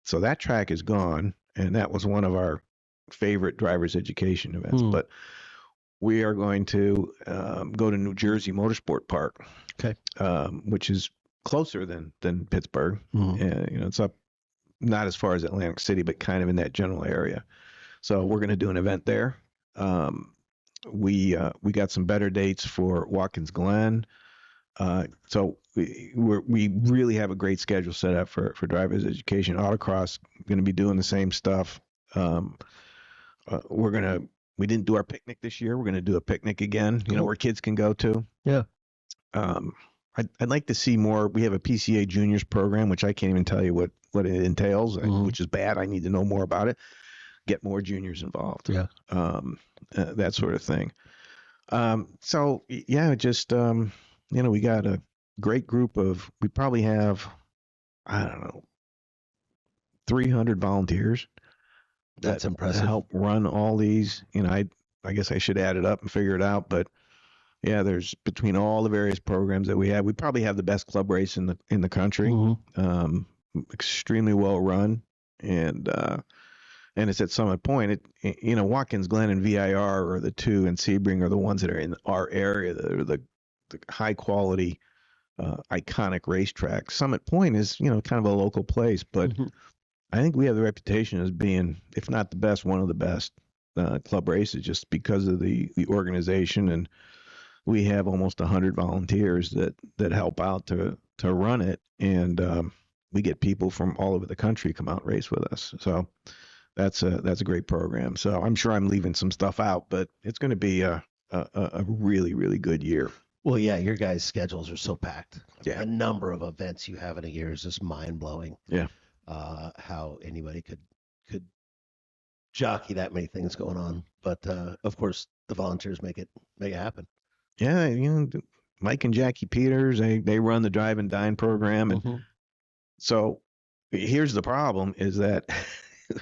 so that track is gone, and that was one of our favorite driver's education events. Hmm. But we are going to go to New Jersey Motorsport Park, Okay. which is closer than Pittsburgh. Mm-hmm. And, it's up not as far as Atlantic City, but kind of in that general area. So we're going to do an event there. We got some better dates for Watkins Glen. So we really have a great schedule set up for drivers education. Autocross going to be doing the same stuff. We didn't do our picnic this year. We're going to do a picnic again, Cool. where kids can go to. Yeah. I'd like to see more. We have a PCA juniors program, which I can't even tell you what it entails, which is bad. I need to know more about it. Get more juniors involved. Yeah. That sort of thing. So yeah, just, we got a great group we probably have, I don't know, 300 volunteers. That's that impressive. help run all these. I guess I should add it up and figure it out, but yeah, there's between all the various programs that we have, we probably have the best club race in the country. Mm-hmm. Extremely well run, and it's at Summit Point. Watkins Glen and VIR are the two, and Sebring are the ones that are in our area that are the high quality, iconic racetrack. Summit Point is, kind of a local place, but Mm-hmm. I think we have the reputation as being, if not the best, one of the best club races, just because of the organization, and we have almost 100 volunteers that help out to run it, and we get people from all over the country come out and race with us. So that's a great program. So I'm sure I'm leaving some stuff out, but it's going to be a really, really good year. Well, yeah, your guys' schedules are so packed. Yeah. The number of events you have in a year is just mind blowing. Yeah. How anybody could jockey that many things going on, but of course the volunteers make it happen. Yeah, Mike and Jackie Peters, they run the Drive and Dine program, and Mm-hmm. so here's the problem: is that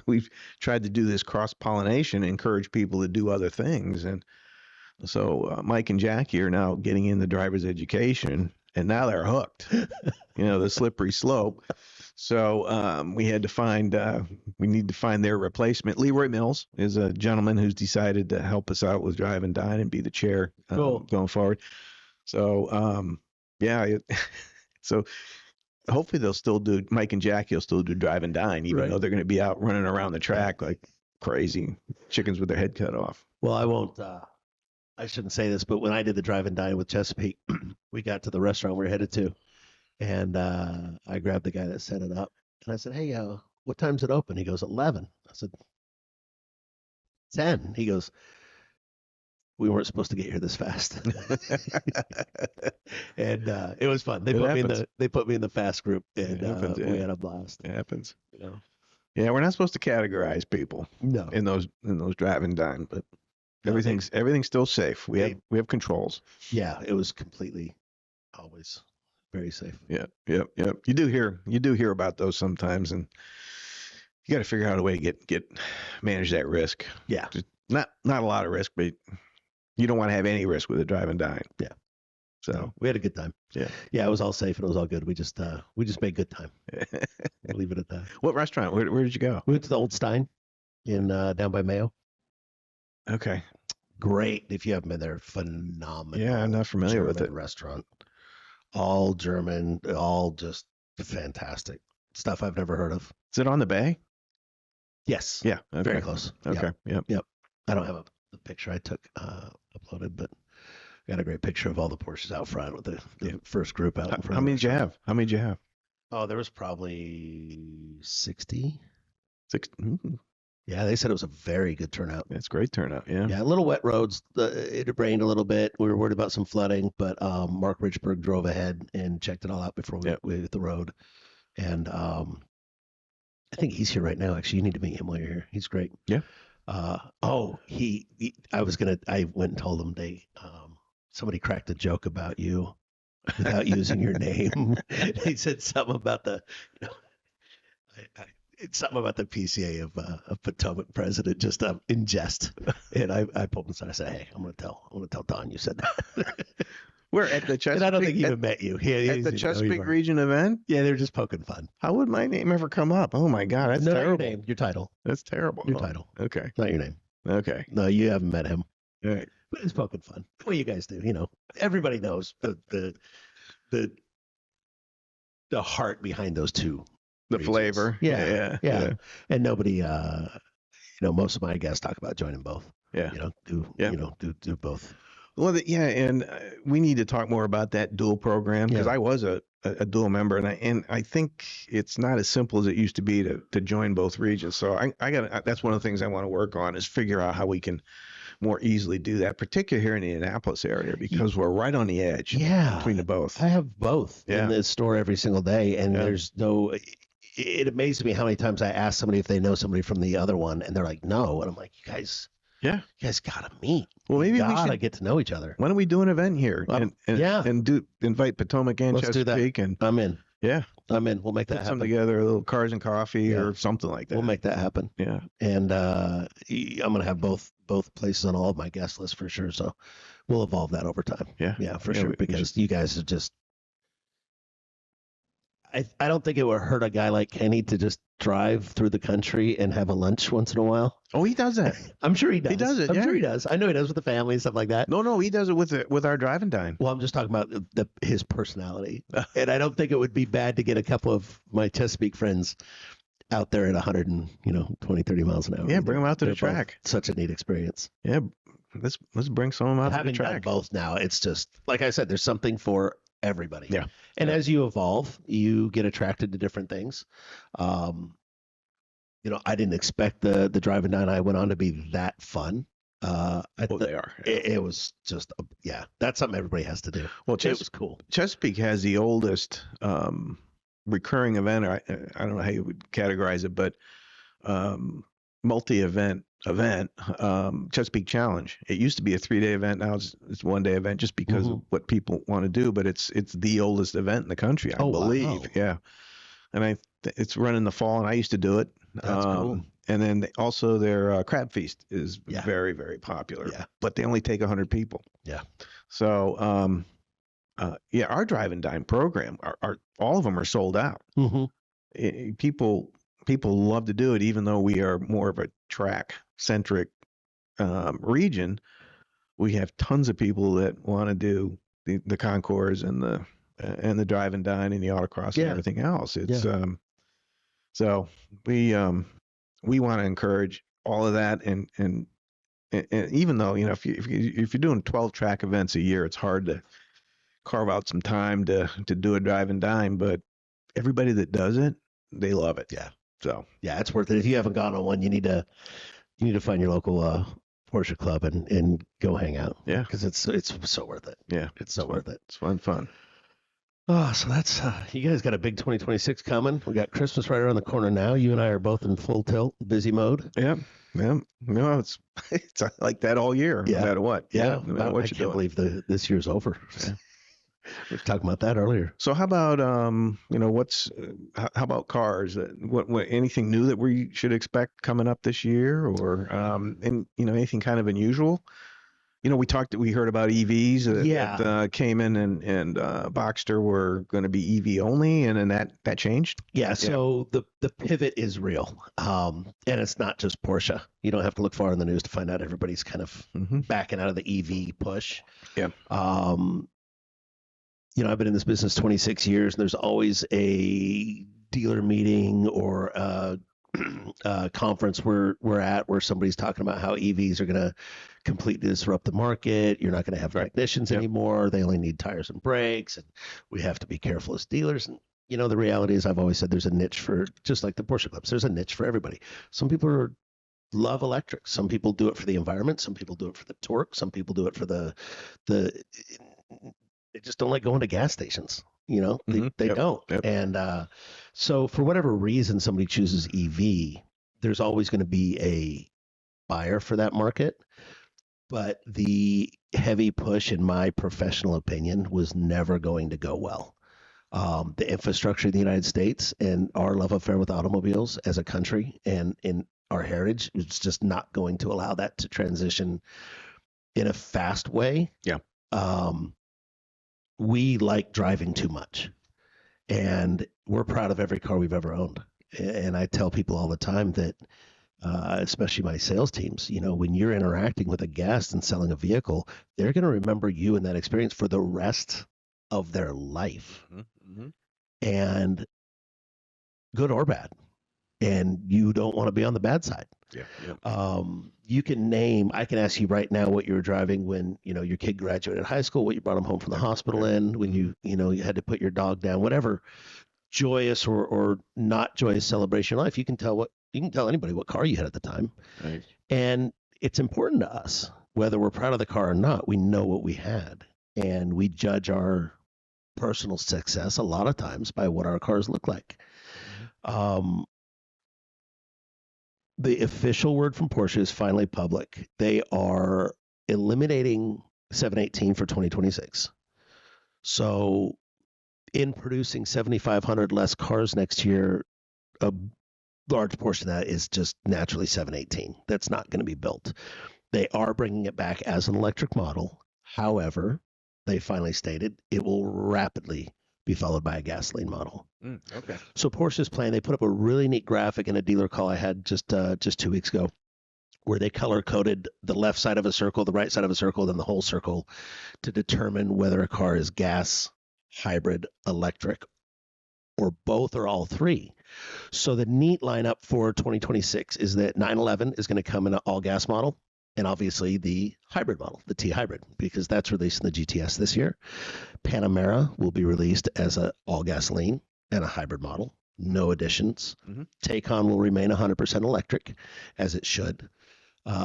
we've tried to do this cross pollination, encourage people to do other things, and so Mike and Jackie are now getting in the driver's education, and now they're hooked. The slippery slope. So we need to find their replacement. Leroy Mills is a gentleman who's decided to help us out with Drive and Dine and be the chair going forward. So so hopefully they'll still do, Mike and Jackie will still do Drive and Dine, even though they're going to be out running around the track like crazy chickens with their head cut off. Well, I won't. I shouldn't say this, but when I did the Drive and Dine with Chesapeake, we got to the restaurant we were headed to. And I grabbed the guy that set it up, and I said, "Hey, what time's it open?" He goes, 11. I said, 10. He goes, "We weren't supposed to get here this fast." And it was fun. They put me in the fast group, and we had a blast. It happens. Yeah, we're not supposed to categorize people. No. In those Drive and Dine, but everything's still safe. We have controls. Yeah, it was completely always very safe. Yeah. You do hear about those sometimes, and you got to figure out a way to manage that risk. Yeah. Just not a lot of risk, but you don't want to have any risk with a Drive and Dine. Yeah. So we had a good time. Yeah. Yeah, it was all safe and it was all good. We just made good time. We'll leave it at that. What restaurant? Where did you go? We went to the Old Stein in down by Mayo. Okay. Great. If you haven't been there, phenomenal. Yeah, I'm not familiar with it. Restaurant. All German, all just fantastic stuff I've never heard of. Is it on the bay? Yes. Yeah. Okay. Very close. Okay. Yep. I don't have the picture I took uploaded, but I got a great picture of all the Porsches out front with the first group out in front. How many did you have? Oh, there was probably 60. 60. Yeah, they said it was a very good turnout. It's great turnout. Yeah. Yeah, a little wet roads. It had rained a little bit. We were worried about some flooding, but Mark Richburg drove ahead and checked it all out before we hit the road. And I think he's here right now. Actually, you need to meet him while you're here. He's great. Yeah. I went and told him somebody cracked a joke about you without using your name. He said something about the, you know, it's something about the PCA of Potomac president, just in jest. And I pulled him aside. I said, "Hey, I'm going to tell Don you said that." We're at the Chesapeake. And I don't think he even met you. At the Chesapeake region event. Yeah, they were just poking fun. How would my name ever come up? Oh my God, that's No, terrible. your name, your title. That's terrible. Your title. Okay. Not your name. Okay. No, you haven't met him. All right. But it's poking fun. The way you guys do, everybody knows the heart behind those two. The regions. flavor. Yeah. And nobody, most of my guests talk about joining both. Yeah. Do both. Well, and we need to talk more about that dual program, because I was a dual member, and I think it's not as simple as it used to be to join both regions. So that's one of the things I want to work on, is figure out how we can more easily do that, particularly here in the Indianapolis area, because we're right on the edge between the both. I have both in the store every single day, and there's no. It amazes me how many times I ask somebody if they know somebody from the other one, and they're like, "No," and I'm like, "You guys gotta meet. Well, maybe we should get to know each other. Why don't we do an event here and invite Potomac and Chesapeake? And I'm in. Yeah, I'm in. We'll make that happen. Something together, a little cars and coffee or something like that. We'll make that happen. Yeah, and I'm gonna have both places on all of my guest lists for sure. So we'll evolve that over time. Yeah, for sure. Because you guys are just. I don't think it would hurt a guy like Kenny to just drive through the country and have a lunch once in a while. Oh, he does that. I'm sure he does. He does it. I'm sure he does. I know he does with the family and stuff like that. No, he does it with our drive and dine. Well, I'm just talking about his personality. And I don't think it would be bad to get a couple of my Chesapeake friends out there at 120, 30 miles an hour. Yeah, bring them out to the track. Such a neat experience. Yeah, let's bring some of them out to the track. Having done both now, it's just, like I said, there's something for everybody. Yeah. And as you evolve, you get attracted to different things. I didn't expect the drive and dine I went on to be that fun. They are. It was just, that's something everybody has to do. Well, it was cool. Chesapeake has the oldest recurring event. I don't know how you would categorize it, but multi-event Chesapeake Challenge. It used to be a 3-day event. Now it's a 1-day event, just because of what people want to do. But it's the oldest event in the country, I believe. Wow. Yeah, and it's run in the fall, and I used to do it. That's cool. And then also their crab feast is very, very popular. Yeah, but they only take 100 people. Yeah. So our drive and dine program are all of them are sold out. People love to do it, even though we are more of a track centric region. We have tons of people that want to do the concours and the drive and dine and the autocross and everything else. It's so we want to encourage all of that, and even though if you're doing 12 track events a year, it's hard to carve out some time to do a drive and dine, but everybody that does it, they love it. Yeah. So it's worth it. If you haven't gone on one, you need to find your local Porsche club and go hang out. Yeah, because it's so worth it. Yeah, it's so worth it. It's fun. Oh, so that's you guys got a big 2026 coming. We got Christmas right around the corner now. You and I are both in full tilt, busy mode. Yeah. No, it's like that all year. No matter what. Yeah. No matter what I can't believe this year's over. Yeah. We were talking about that earlier. So how about how about cars? What anything new that we should expect coming up this year, or anything kind of unusual? We heard about EVs that came in, and Boxster were going to be EV only, and then that changed. Yeah. So the pivot is real, and it's not just Porsche. You don't have to look far in the news to find out everybody's kind of backing out of the EV push. Yeah. I've been in this business 26 years, and there's always a dealer meeting or a conference we're at where somebody's talking about how EVs are going to completely disrupt the market. You're not going to have technicians anymore. They only need tires and brakes, and we have to be careful as dealers. And the reality is, I've always said there's a niche for, just like the Porsche clubs, there's a niche for everybody. Some people love electric. Some people do it for the environment. Some people do it for the torque. Some people do it for the they just don't like going to gas stations. They don't. Yep. And so for whatever reason somebody chooses EV, there's always going to be a buyer for that market. but the heavy push, in my professional opinion, was never going to go well. The infrastructure of the United States and our love affair with automobiles as a country and in our heritage is just not going to allow that to transition in a fast way. Yeah. We like driving too much, and we're proud of every car we've ever owned. And I tell people all the time that, especially my sales teams, when you're interacting with a guest and selling a vehicle, they're going to remember you and that experience for the rest of their life. Mm-hmm. And good or bad. And you don't want to be on the bad side. Yeah. You can name, I can ask you right now what you were driving when, your kid graduated high school, what you brought him home from the hospital in, when you had to put your dog down, whatever joyous or not joyous celebration in life. You can tell anybody what car you had at the time. Right. And it's important to us, whether we're proud of the car or not, we know what we had. And we judge our personal success a lot of times by what our cars look like. The official word from Porsche is finally public. They are eliminating 718 for 2026. So in producing 7,500 less cars next year, a large portion of that is just naturally 718. That's not going to be built. They are bringing it back as an electric model. However, they finally stated it will rapidly be followed by a gasoline model. Okay. So Porsche's plan, they put up a really neat graphic in a dealer call I had just 2 weeks ago, where they color coded the left side of a circle, the right side of a circle, then the whole circle to determine whether a car is gas, hybrid, electric, or both or all three. So the neat lineup for 2026 is that 911 is going to come in an all gas model, and obviously the hybrid model, the T hybrid, because that's released in the GTS this year. Panamera will be released as an all gasoline and a hybrid model, no additions. Mm-hmm. Taycan will remain 100% electric, as it should.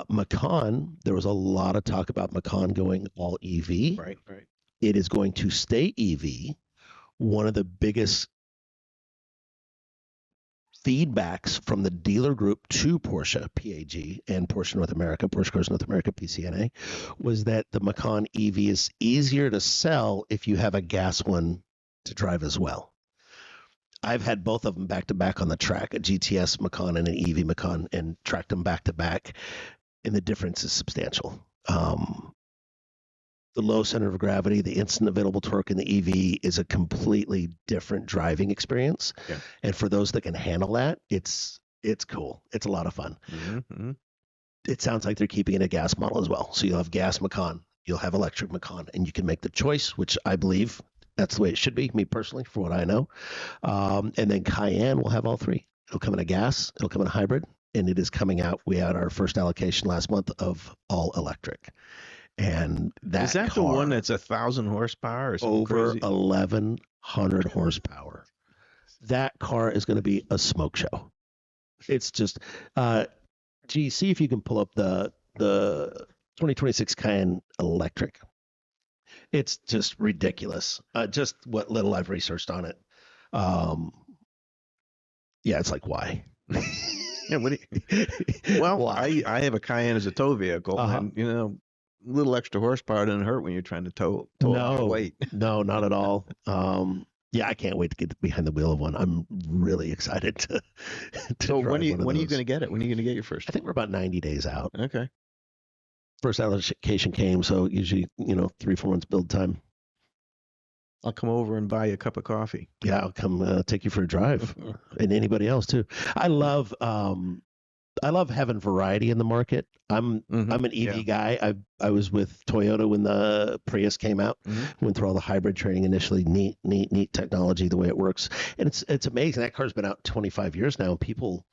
Macan, there was a lot of talk about Macan going all EV. Right. It is going to stay EV. One of the biggest feedbacks from the dealer group to Porsche, PAG, and Porsche North America, Porsche Cars North America, PCNA, was that the Macan EV is easier to sell if you have a gas one to drive as well. I've had both of them back to back on the track, a GTS Macan and an EV Macan, and tracked them back to back, and the difference is substantial. The low center of gravity, the instant available torque in the EV is a completely different driving experience. Yeah. And for those that can handle that, it's cool. It's a lot of fun. Mm-hmm. It sounds like they're keeping it a gas model as well. So you'll have gas Macan, you'll have electric Macan, and you can make the choice, which I believe that's the way it should be, me personally, for what I know. And then Cayenne will have all three. It'll come in a gas, it'll come in a hybrid, and it is coming out. We had our first allocation last month of all electric. And is that car, the one that's 1,000 horsepower or something over crazy? 1,100 horsepower? That car is going to be a smoke show. It's just, see if you can pull up the 2026 Cayenne electric. It's just ridiculous. Just what little I've researched on it. Yeah, it's like, why? Yeah, well, why? I have a Cayenne as a tow vehicle, and little extra horsepower doesn't hurt when you're trying to tow a weight. No, not at all. Yeah, I can't wait to get behind the wheel of one. I'm really excited to so when are you going to get it? When are you going to get your first? I think we're about 90 days out. Okay. First allocation came, so usually 3-4 months build time. I'll come over and buy you a cup of coffee. Yeah, I'll come take you for a drive, and anybody else too. I love having variety in the market. I'm an EV guy. I was with Toyota when the Prius came out. Went through all the hybrid training initially. Neat technology, the way it works, and it's amazing. That car's been out 25 years now, and people,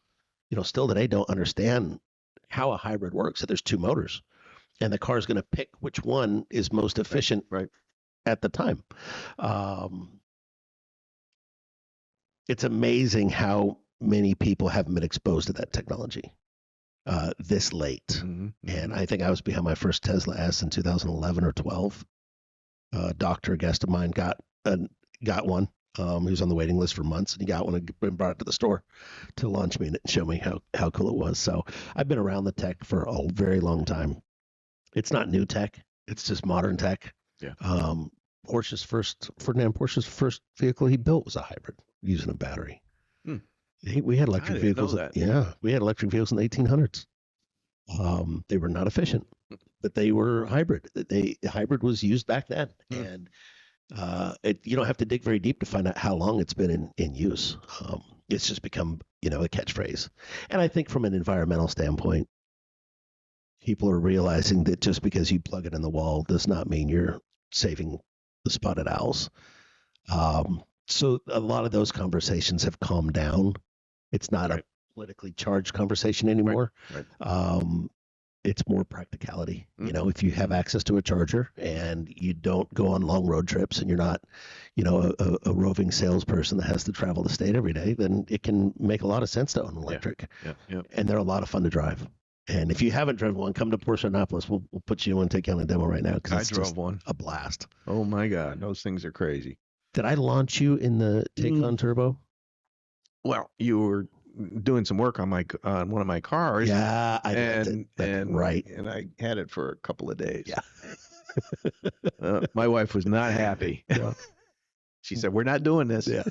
still today don't understand how a hybrid works. That there's two motors, and the car's going to pick which one is most efficient right at the time. It's amazing how many people haven't been exposed to that technology this late. And I think I was behind my first Tesla S in 2011 or 12. A doctor, a guest of mine, got one. He was on the waiting list for months, and he got one and brought it to the store to launch me and show me how cool it was. So I've been around the tech for a very long time. It's not new tech. It's just modern tech. Yeah. Ferdinand Porsche's first vehicle he built was a hybrid using a battery. Hmm. We had electric vehicles. We had electric vehicles in the 1800s. They were not efficient, but they were hybrid. Hybrid was used back then, and you don't have to dig very deep to find out how long it's been in use. It's just become a catchphrase. And I think from an environmental standpoint, people are realizing that just because you plug it in the wall does not mean you're saving the spotted owls. So a lot of those conversations have calmed down. It's not a politically charged conversation anymore. Right. It's more practicality. If you have access to a charger and you don't go on long road trips and you're not, a roving salesperson that has to travel the state every day, then it can make a lot of sense to own an electric. Yeah. And they're a lot of fun to drive. And if you haven't driven one, come to Porsche Annapolis. We'll put you and take you on a demo right now. I drove one. A blast. Oh my God, those things are crazy. Did I launch you in the Taycan Turbo? Well, you were doing some work on one of my cars. Yeah, I did. Right. And I had it for a couple of days. Yeah. My wife was not happy. Yeah. She said, "We're not doing this." Yeah.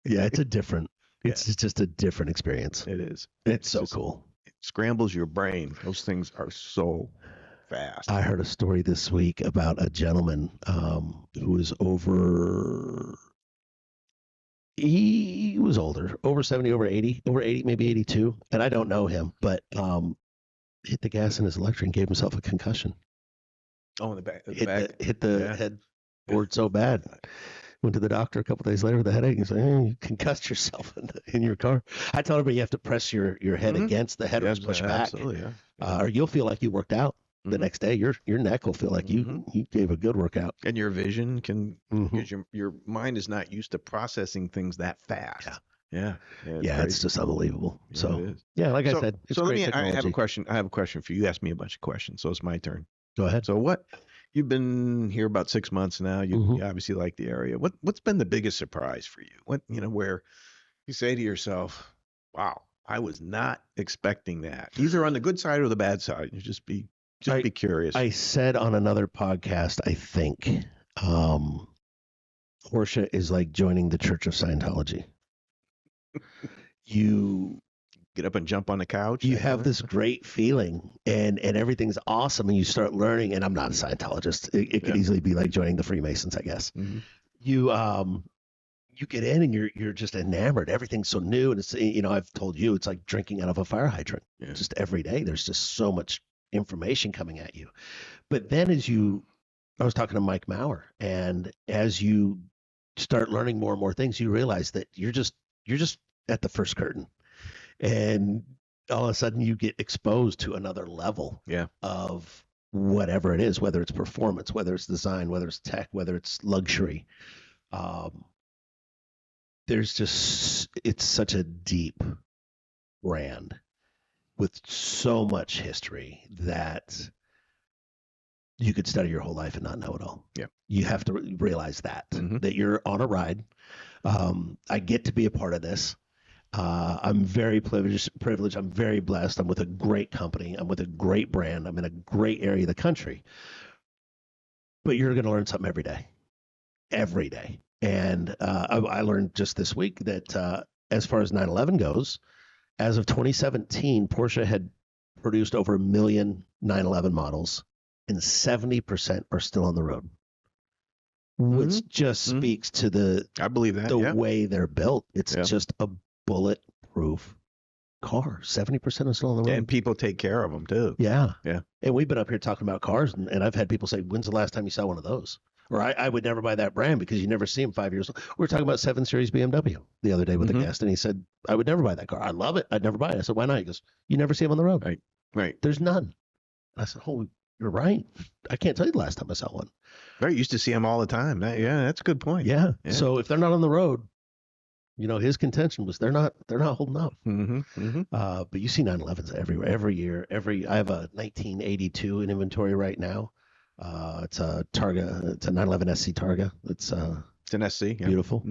Yeah, it's just a different experience. It is. It's so cool. It scrambles your brain. Those things are so fast. I heard a story this week about a gentleman who was he was older, over 70, over 80, maybe 82. And I don't know him, but hit the gas in his electric and gave himself a concussion. Oh, in the back. Hit the headboard so bad. Went to the doctor a couple days later with a headache. He's like, you concussed yourself in your car. I tell everybody you have to press your head against the head, push back. Absolutely, or you'll feel like you worked out. The next day, your neck will feel like you gave a good workout. And your vision can, because your mind is not used to processing things that fast. Yeah. It's just unbelievable. Like I said, it's great technology. I have a question for you. You asked me a bunch of questions, so it's my turn. Go ahead. So you've been here about 6 months now. You obviously like the area. What's been the biggest surprise for you? Where you say to yourself, wow, I was not expecting that, either on the good side or the bad side. You just be curious. I said on another podcast, I think, Porsche is like joining the Church of Scientology. You get up and jump on the couch. You have this great feeling and everything's awesome. And you start learning, and I'm not a Scientologist. It could easily be like joining the Freemasons, I guess. Mm-hmm. You get in and you're just enamored. Everything's so new. And it's, I've told you, it's like drinking out of a fire hydrant. Yeah. Just every day. There's just so much information coming at you. But then I was talking to Mike Maurer, and as you start learning more and more things, you realize that you're just at the first curtain, and all of a sudden you get exposed to another level of whatever it is, whether it's performance, whether it's design, whether it's tech, whether it's luxury. It's such a deep brand with so much history that you could study your whole life and not know it all. Yeah. You have to realize that you're on a ride. I get to be a part of this. I'm very privileged. I'm very blessed. I'm with a great company. I'm with a great brand. I'm in a great area of the country. But you're going to learn something every day. And I learned just this week that as far as 911 goes, as of 2017, Porsche had produced over 1 million 911 models, and 70% are still on the road, which just speaks to the way they're built. It's just a bulletproof car. 70% are still on the road. And people take care of them too. Yeah. Yeah. And we've been up here talking about cars, and I've had people say, when's the last time you saw one of those? Or I would never buy that brand because you never see them 5 years old. We were talking about 7 Series BMW the other day with a guest, and he said, I would never buy that car. I love it. I'd never buy it. I said, why not? He goes, you never see them on the road. Right. There's none. I said, oh, you're right. I can't tell you the last time I saw one. Right. You used to see them all the time. That's a good point. Yeah. So if they're not on the road, his contention was they're not holding up. But you see 911s everywhere, every year. I have a 1982 in inventory right now. It's a Targa. It's a 911 SC Targa. It's an SC. Beautiful.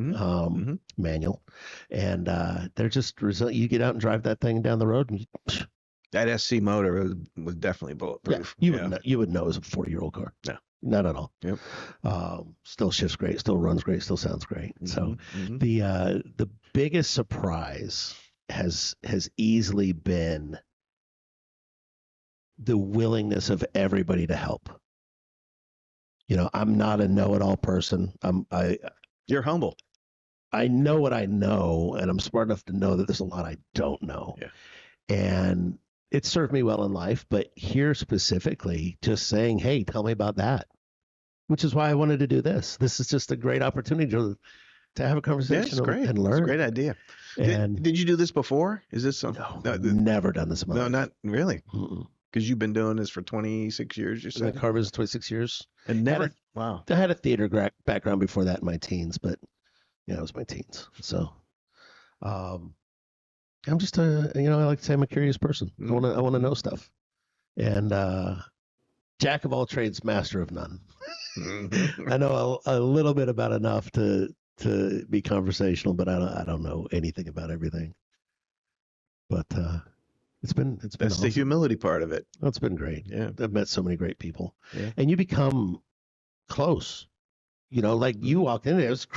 Manual. And they're just resilient. You get out and drive that thing down the road, and That SC motor was definitely bulletproof. You would know it was a 4-year-old car. No. Not at all. Yep. Still shifts great, still runs great, still sounds great. So the biggest surprise has easily been the willingness of everybody to help. I'm not a know-it-all person. You're humble. I know what I know, and I'm smart enough to know that there's a lot I don't know. Yeah. And it served me well in life, but here specifically, just saying, hey, tell me about that, which is why I wanted to do this. This is just a great opportunity to have a conversation and learn. It's a great idea. And did you do this before? Is this something? No, never done this in my life. No, not really. Mm-mm. Because you've been doing this for 26 years, you said? The car business, 26 years. And never, wow. I had a theater background before that in my teens, but it was my teens. So I'm just I like to say I'm a curious person. I want to know stuff. And jack of all trades, master of none. I know a little bit about enough to be conversational, but I don't know anything about everything. But it's been that's awesome. The humility part of it. It's been great. Yeah, I've met so many great people, and you become close. Like you walked in there, it's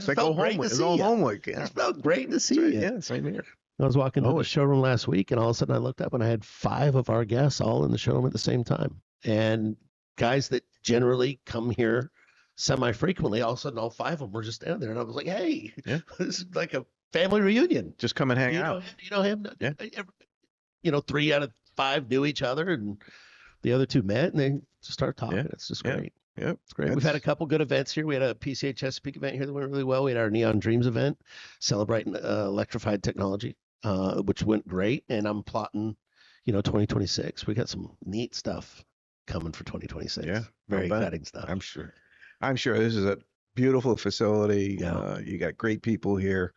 like old homework. It's old homework. Yeah. It felt great to see you. Yeah, same here. I was walking to the showroom last week, and all of a sudden I looked up and I had 5 of our guests all in the showroom at the same time, and guys that generally come here semi-frequently. All of a sudden, all 5 of them were just standing there, and I was like, "Hey, this is like a family reunion. Just come and hang out." You know him? Yeah. 3 out of 5 knew each other, and the other 2 met, and they just started talking. Yeah. It's just great. Yeah, it's great. We've had a couple good events here. We had a PCA Chesapeake event here that went really well. We had our Neon Dreams event celebrating electrified technology, which went great. And I'm plotting, 2026. We got some neat stuff coming for 2026. Yeah, very exciting stuff. I'm sure this is a beautiful facility. Yeah. You got great people here,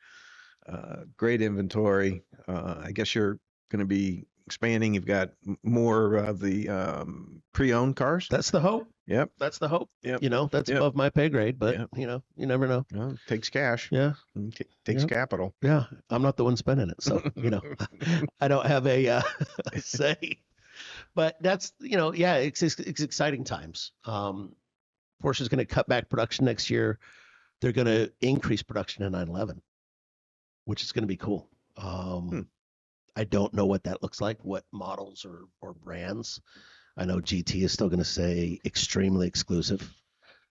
great inventory. I guess you're going to be expanding. You've got more of the pre-owned cars. That's the hope. Yep. That's the hope. Yep. That's above my pay grade, but you never know. Well, it takes cash. Yeah. Takes capital. Yeah. I'm not the one spending it. So, I don't have a say, but that's, it's exciting times. Porsche's going to cut back production next year. They're going to increase production in 911, which is going to be cool. I don't know what that looks like, what models or brands. I know GT is still going to say extremely exclusive.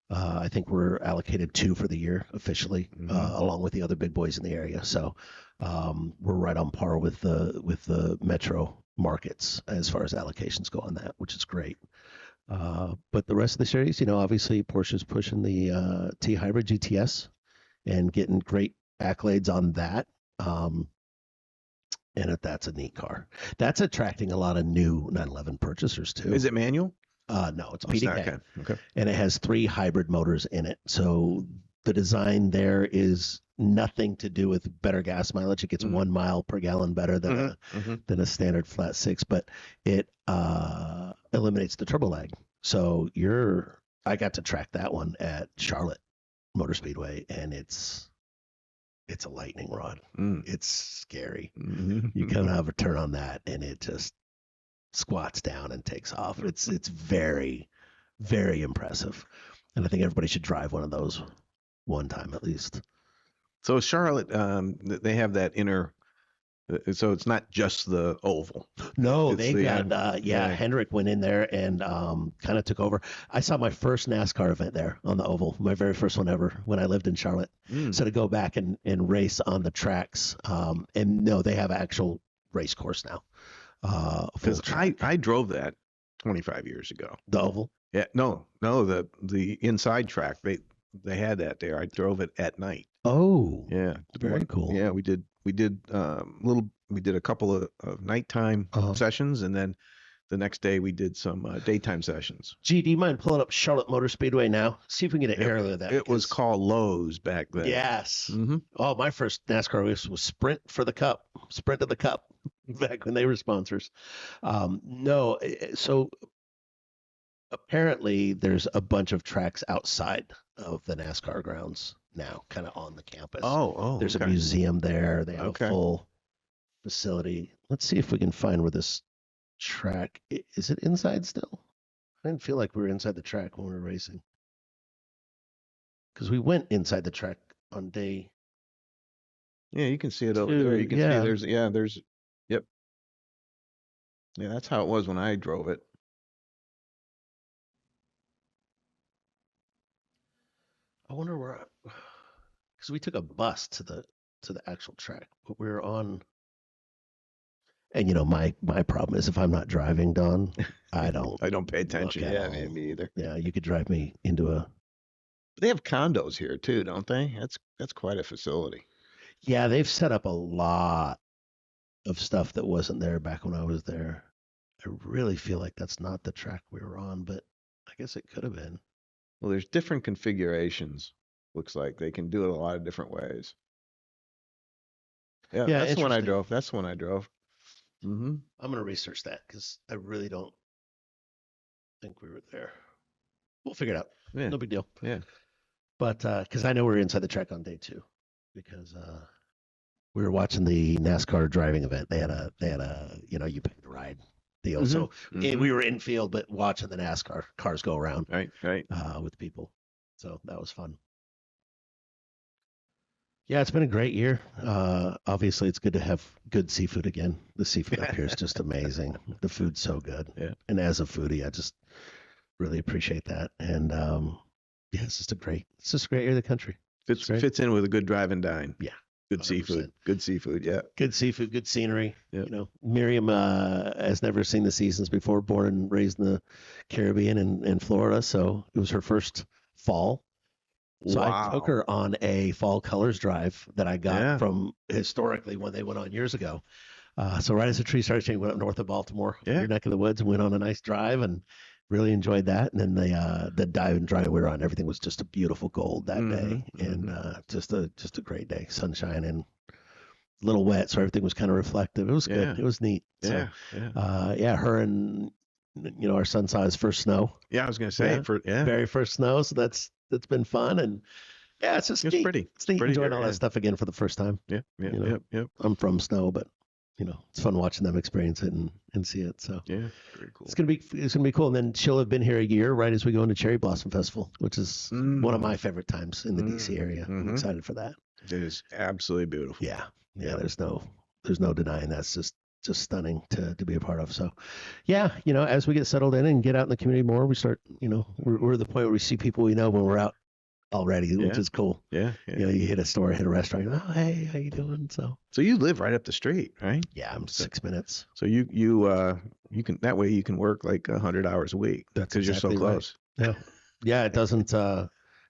I think we're allocated 2 for the year officially, along with the other big boys in the area. So we're right on par with the metro markets as far as allocations go on that, which is great. But the rest of the series, obviously Porsche's pushing the T-Hybrid GTS and getting great accolades on that. And that's a neat car. That's attracting a lot of new 911 purchasers too. Is it manual? No, it's PDK. Okay. And it has 3 hybrid motors in it. So the design there is nothing to do with better gas mileage. It gets 1 mile per gallon better than a standard flat 6, but it eliminates the turbo lag. So I got to track that one at Charlotte Motor Speedway, and it's a lightning rod. It's scary. You kind of have a turn on that, and it just squats down and takes off. It's very, very impressive, and I think everybody should drive one of those one time at least. So Charlotte, they have that inner. So it's not just the oval. No, they got Hendrick went in there and kind of took over. I saw my first NASCAR event there on the oval, my very first one ever when I lived in Charlotte. So to go back and race on the tracks, and no, they have actual race course now. Because I drove that 25 years ago. The oval? Yeah, no, the inside track. They had that there. I drove it at night. Oh, yeah, very cool. Yeah, we did a couple of nighttime sessions, and then the next day we did some daytime sessions. Gee, do you mind pulling up Charlotte Motor Speedway now? See if we can get an aerial of that. It was called Lowe's back then. Yes. Oh, my first NASCAR race was Sprint to the Cup back when they were sponsors. No, so apparently there's a bunch of tracks outside of the NASCAR grounds now, kind of on the campus. Oh, there's a museum there. They have a facility. Let's see if we can find where this track is. It inside still? I didn't feel like we were inside the track when we were racing, because we went inside the track on day Yeah, you can see it over 2. there. You can see Yeah. there's, yep. Yeah, that's how it was when I drove it. I wonder where, because we took a bus to the actual track, but we were on. And my problem is if I'm not driving, Don, I don't I don't pay attention. look at Yeah, all. me either. Yeah, you could drive me into a. They have condos here too, don't they? That's quite a facility. Yeah, they've set up a lot of stuff that wasn't there back when I was there. I really feel like that's not the track we were on, but I guess it could have been. Well, there's different configurations. Looks like they can do it a lot of different ways. Yeah, Yeah, that's the one I interesting. drove. That's the one I drove. Mm-hmm. I'm gonna research that because I really don't think we were there. We'll figure it out. Yeah. No big deal. Yeah. But because I know we were inside the track on day 2, because we were watching the NASCAR driving event. They had a you pay to ride deal. Mhm. So Mhm. we were in field, but watching the NASCAR cars go around Right. with people. So that was fun. Yeah, it's been a great year. Obviously, it's good to have good seafood again. The seafood up here is just amazing. The food's so good. Yeah. And as a foodie, I just really appreciate that. And yeah, it's just a great year of the country. Fits in with a good drive and dine. Yeah. Good 100%. seafood. Good seafood. Yeah. Good seafood, good scenery. Yeah. Miriam has never seen the seasons before, born and raised in the Caribbean and Florida. So it was her first fall. So I took her on a fall colors drive that I got from historically when they went on years ago. So right as the tree started changing, went up north of Baltimore, your neck of the woods, and went on a nice drive and really enjoyed that. And then the dive and drive we were on, everything was just a beautiful gold that day, and just a great day, sunshine and a little wet, so everything was kind of reflective. It was good. It was neat. Yeah. So, her and our son saw his first snow. Yeah, I was gonna say Very first snow. So that's been fun, and yeah, it's just it's neat. pretty. It's neat pretty enjoying good, all that stuff again for the first time. Yeah. Yep. I'm from snow, but it's fun watching them experience it and see it. So yeah, very cool. It's gonna be cool. And then she'll have been here a year right as we go into Cherry Blossom Festival, which is one of my favorite times in the DC area. I'm excited for that. It is absolutely beautiful. Yeah. There's no denying that's just stunning to be a part of. So yeah, as we get settled in and get out in the community more, we start, we're at the point where we see people we know when we're out already, which is cool. Yeah. You hit a store, hit a restaurant, oh, hey, how you doing? So you live right up the street, right? Yeah, I'm 6 minutes. So you can, that way you can work like 100 hours a week because you're so close. Right. Yeah, it doesn't,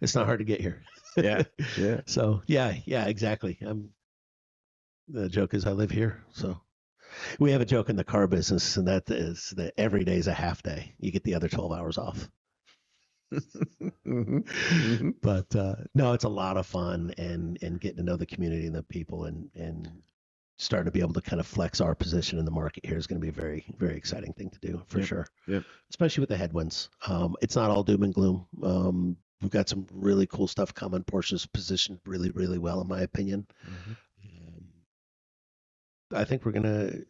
it's not hard to get here. Yeah. So yeah, exactly. The joke is I live here. So we have a joke in the car business, and that is that every day is a half day. You get the other 12 hours off. But no, it's a lot of fun, and getting to know the community and the people, and starting to be able to kind of flex our position in the market here is going to be a very, very exciting thing to do for sure. Yep. Especially with the headwinds. It's not all doom and gloom. We've got some really cool stuff coming. Porsche's positioned really, really well, in my opinion. I think we're going to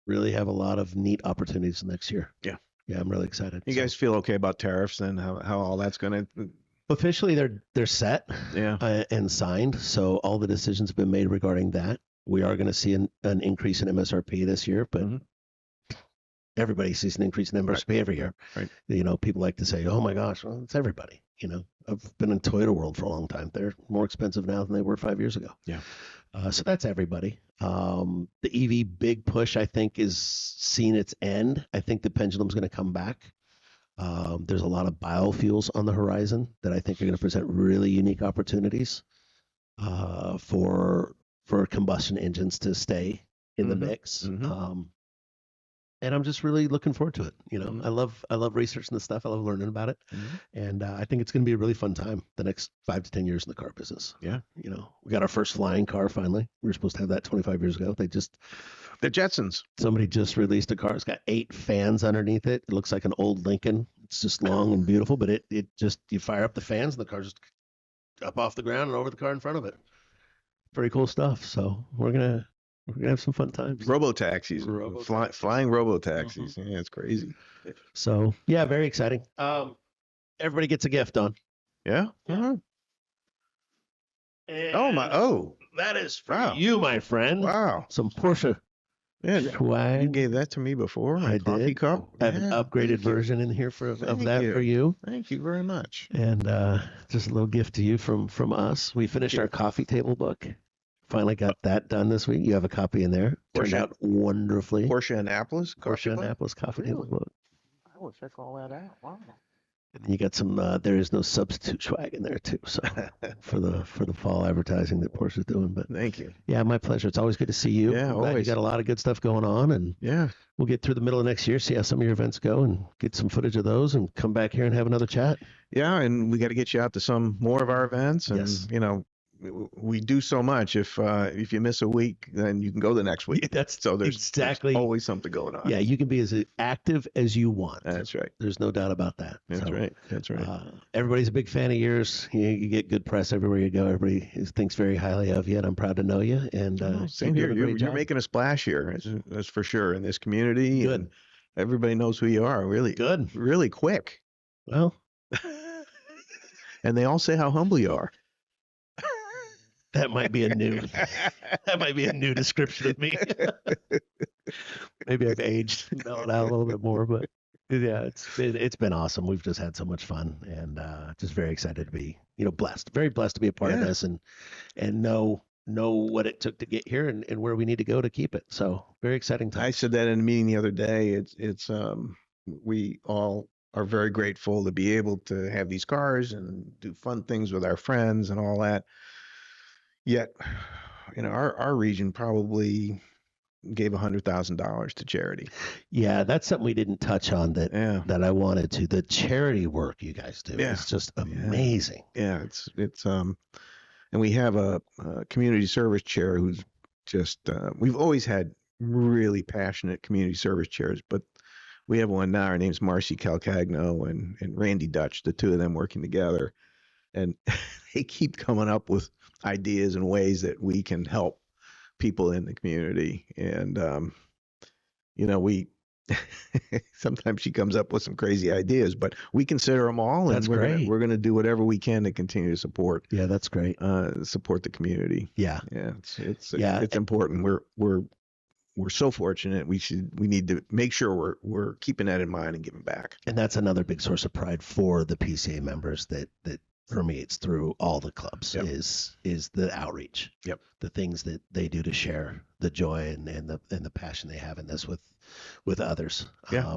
really have a lot of neat opportunities next year. Yeah, I'm really excited. You guys feel okay about tariffs and how all that's going to? Officially, they're set and signed. So all the decisions have been made regarding that. We are going to see an increase in MSRP this year, but everybody sees an increase in MSRP every year. Right. People like to say, oh my gosh, well, it's everybody. I've been in Toyota world for a long time. They're more expensive now than they were 5 years ago. Yeah. So that's everybody. The EV big push, I think, is seeing its end. I think the pendulum's going to come back. There's a lot of biofuels on the horizon that I think are going to present really unique opportunities for combustion engines to stay in the mix. And I'm just really looking forward to it. I love researching this stuff. I love learning about it. And I think it's going to be a really fun time the next 5 to 10 years in the car business. Yeah. We got our first flying car finally. We were supposed to have that 25 years ago. The Jetsons. Somebody just released a car. It's got 8 fans underneath it. It looks like an old Lincoln. It's just long and beautiful, but it just, you fire up the fans and the car just up off the ground and over the car in front of it. Pretty cool stuff. So we're going to We're gonna have some fun times. Robo-taxis. Flying robo-taxis. Yeah, it's crazy. So yeah, very exciting. Everybody gets a gift on. Yeah. And that is for you, my friend. Wow. Some Porsche swag. You gave that to me before. My coffee cup. I have an upgraded version in here for you. Thank you very much. And just a little gift to you from us. We finished our coffee table book. Finally got that done this week. You have a copy in there. Turned out wonderfully. Porsche Annapolis coffee table book. I will check all that out. Wow. And you got some there is no substitute swag in there too. So for the fall advertising that Porsche's doing. But thank you. Yeah, my pleasure. It's always good to see you. Yeah, always. You got a lot of good stuff going on, and we'll get through the middle of next year, see how some of your events go, and get some footage of those, and come back here and have another chat. Yeah, and we got to get you out to some more of our events, and you know, we do so much. If you miss a week, then you can go the next week. There's always something going on. Yeah, you can be as active as you want. That's right. There's no doubt about that. That's right. Everybody's a big fan of yours. You get good press everywhere you go. Everybody thinks very highly of you, and I'm proud to know you. And same here. You're making a splash here. That's for sure in this community. Good. And everybody knows who you are. Really good. Really quick. Well, and they all say how humble you are. That might be a new description of me. Maybe I've aged, mellowed out a little bit more, but yeah, it's been awesome. We've just had so much fun, and just very excited to be, blessed, very blessed to be a part of this, and know what it took to get here and where we need to go to keep it. So very exciting time. I said that in a meeting the other day. It's we all are very grateful to be able to have these cars and do fun things with our friends and all that. Yet, our region probably gave $100,000 to charity. Yeah, that's something we didn't touch on that I wanted to. The charity work you guys do is just amazing. Yeah, it's and we have a community service chair who's just we've always had really passionate community service chairs, but we have one now. Her name's Marcy Calcagno and Randy Dutch, the two of them working together, and they keep coming up with ideas and ways that we can help people in the community. And, we sometimes she comes up with some crazy ideas, but we consider them all. And we're going to do whatever we can to continue to support. Yeah, that's great. Support the community. Yeah. Yeah. It's important. We're so fortunate. We need to make sure we're keeping that in mind and giving back. And that's another big source of pride for the PCA members that permeates through all the clubs is the outreach. Yep. The things that they do to share the joy and the passion they have in this with others. Yeah.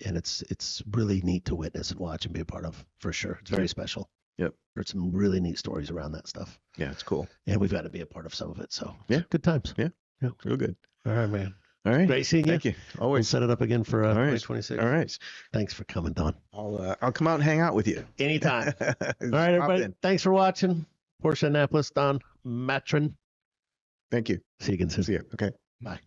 And it's really neat to witness and watch and be a part of, for sure. It's very special. Yep. There's some really neat stories around that stuff. Yeah, it's cool. And we've got to be a part of some of it. So good times. Yeah. Real good. All right, man. All right. Great seeing you. Thank you. Always. We'll set it up again for 2026. All right. Thanks for coming, Don. I'll come out and hang out with you. Anytime. All right, everybody. Thanks for watching. Porsche Annapolis, Don Mattran. Thank you. See you again soon. See you. Okay. Bye.